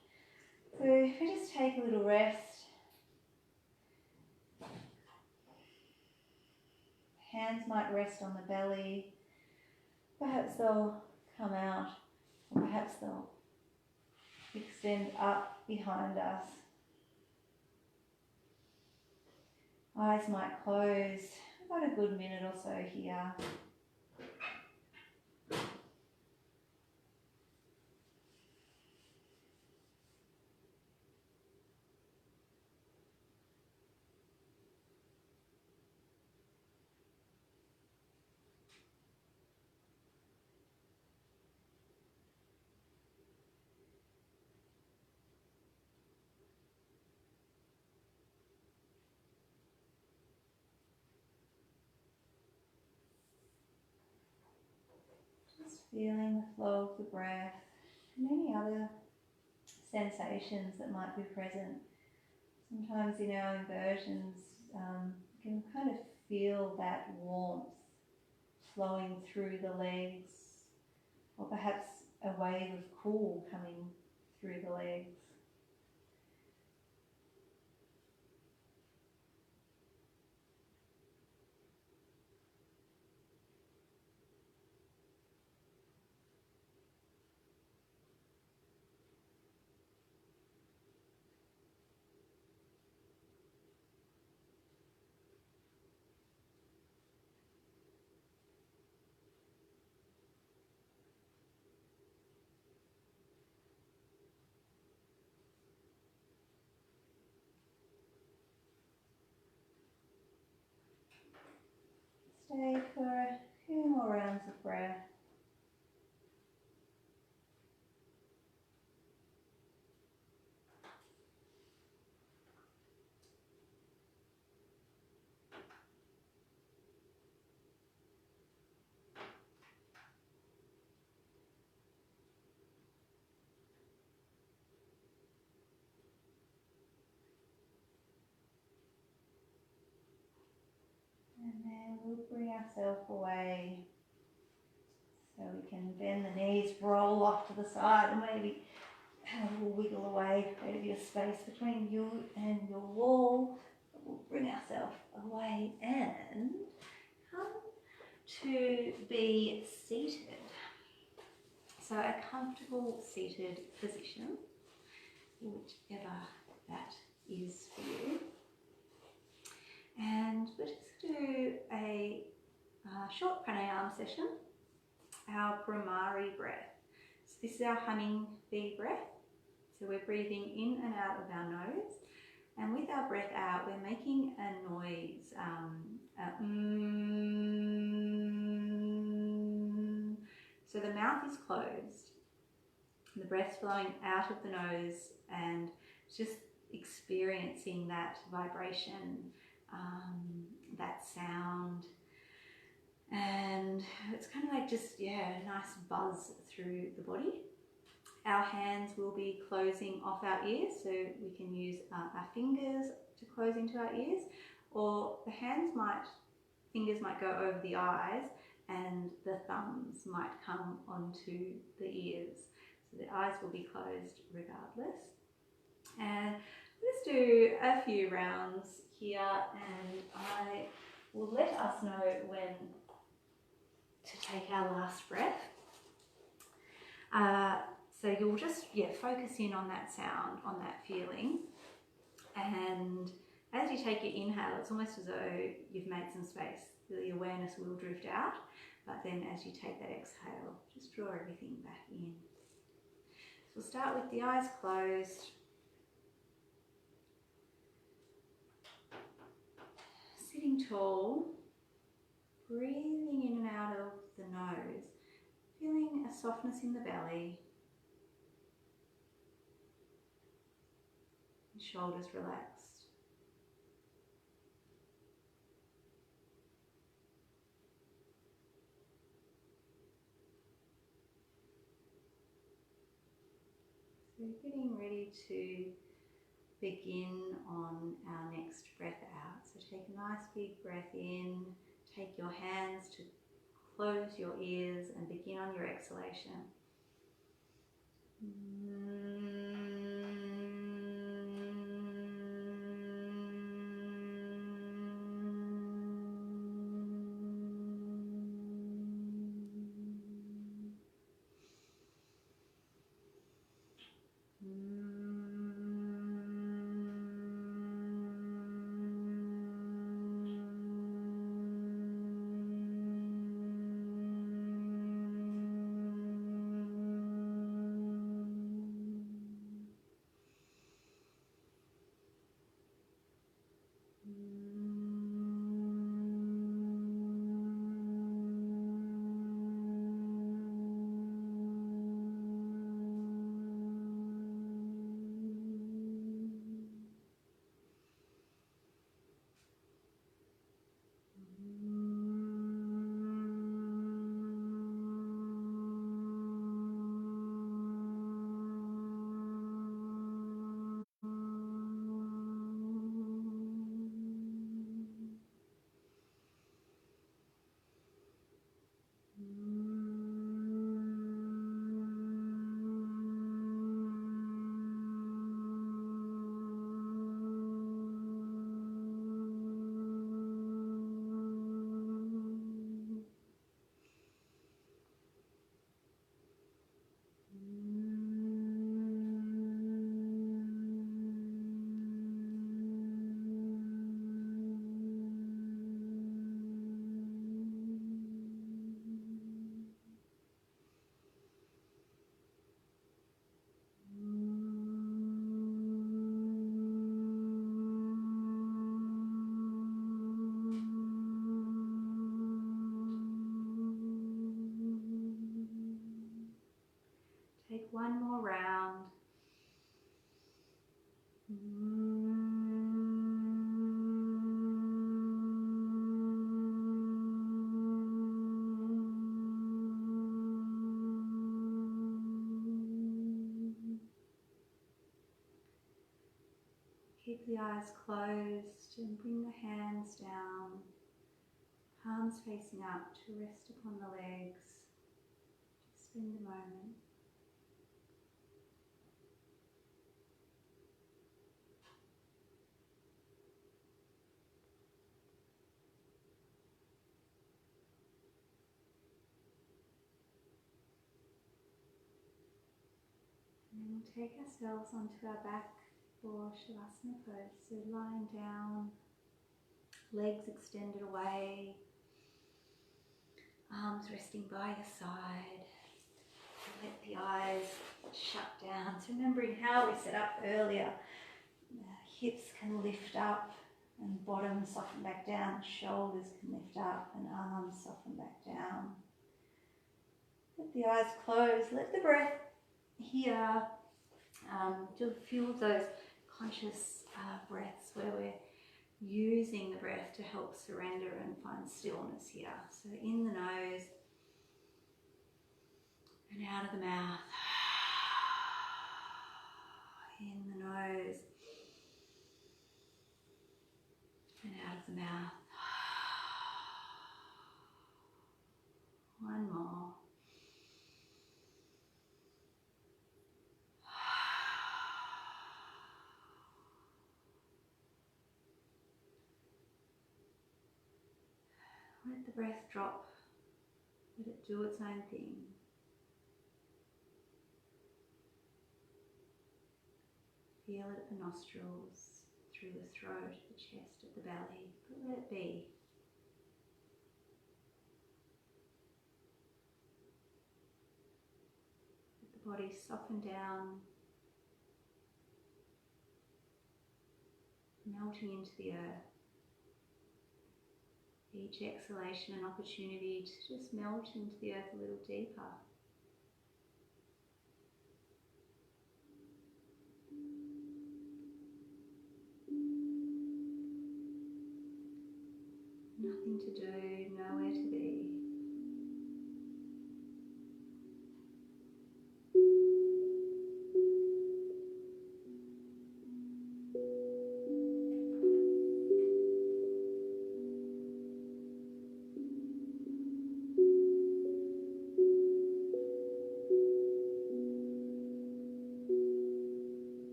So if we just take a little rest, hands might rest on the belly, perhaps they'll come out, or perhaps they'll extend up behind us. Eyes might close. We've got a good minute or so here. Just feeling the flow of the breath. and any other sensations that might be present. Sometimes in our inversions, you can kind of feel that warmth flowing through the legs, or perhaps a wave of cool coming through the legs. Stay for a few more rounds of breath. And then we'll bring ourselves away so we can bend the knees, roll off to the side, and maybe have a little wiggle away, create a bit of space between you and your wall. We'll bring ourselves away and come to be seated. So a comfortable seated position, whichever that is for you. And we'll just do a short pranayama session, our Brahmari breath. So this is our hummingbee breath. So we're breathing in and out of our nose, and with our breath out, we're making a noise, So the mouth is closed, the breath's flowing out of the nose, and just experiencing that vibration, that sound. And it's kind of like just, a nice buzz through the body. Our hands will be closing off our ears, so we can use our fingers to close into our ears, or the fingers might go over the eyes and the thumbs might come onto the ears. So the eyes will be closed regardless. And let's do a few rounds here, and I will let us know when to take our last breath. So you'll just focus in on that sound, on that feeling, and as you take your inhale, it's almost as though you've made some space. The awareness will drift out, but then as you take that exhale, just draw everything back in. So we'll start with the eyes closed. Sitting tall, breathing in and out of the nose, feeling a softness in the belly, shoulders relaxed. So getting ready to begin on our next breath out. So take a nice big breath in, take your hands to close your ears and begin on your exhalation. one more round. Keep the eyes closed and bring the hands down, palms facing up to rest upon the legs. Just spend a moment. And then we'll take ourselves onto our back for Shavasana pose. So lying down, legs extended away, arms resting by your side. Let the eyes shut down. So remembering how we set up earlier, the hips can lift up and bottom soften back down, shoulders can lift up and arms soften back down. Let the eyes close, let the breath here, do a few of those conscious breaths where we're using the breath to help surrender and find stillness here. So in the nose and out of the mouth. In the nose and out of the mouth. One more. Let the breath drop. Let it do its own thing. Feel it at the nostrils, through the throat, the chest, at the belly, but let it be. Let the body soften down, melting into the earth. Each exhalation an opportunity to just melt into the earth a little deeper. Nothing to do, nowhere to be.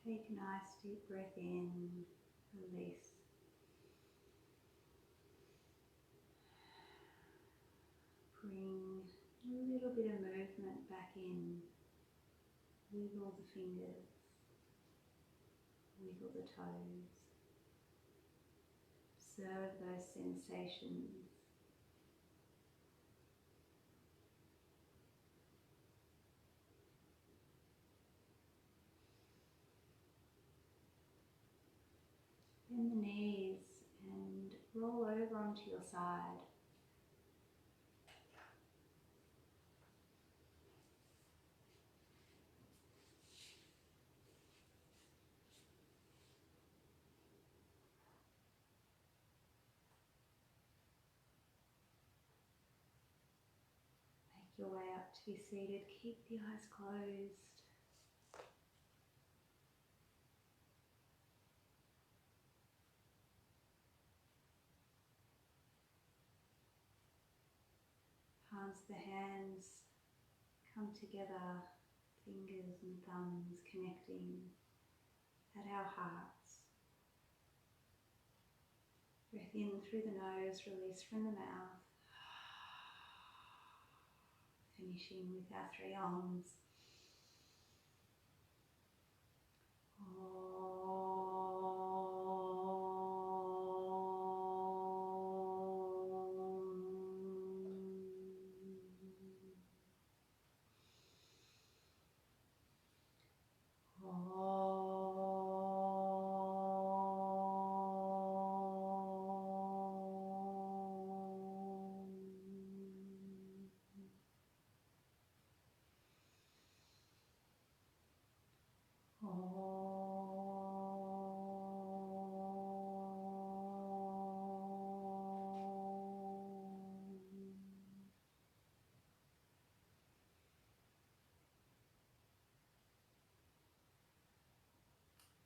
Take a nice deep breath in, release. Bring a little bit of movement back in. Wiggle the fingers, wiggle the toes. Observe those sensations. Bend the knees and roll over onto your side. Make your way up to be seated. Keep the eyes closed. Palms of the hands come together, fingers and thumbs connecting at our hearts. Breath in through the nose, release from the mouth. Finishing with our three arms.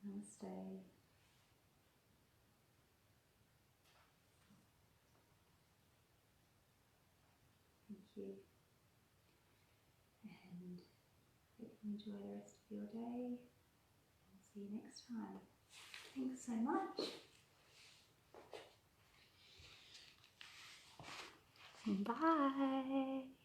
Namaste. Thank you. And hope you enjoy the rest of your day. I'll see you next time. Thanks so much. Bye.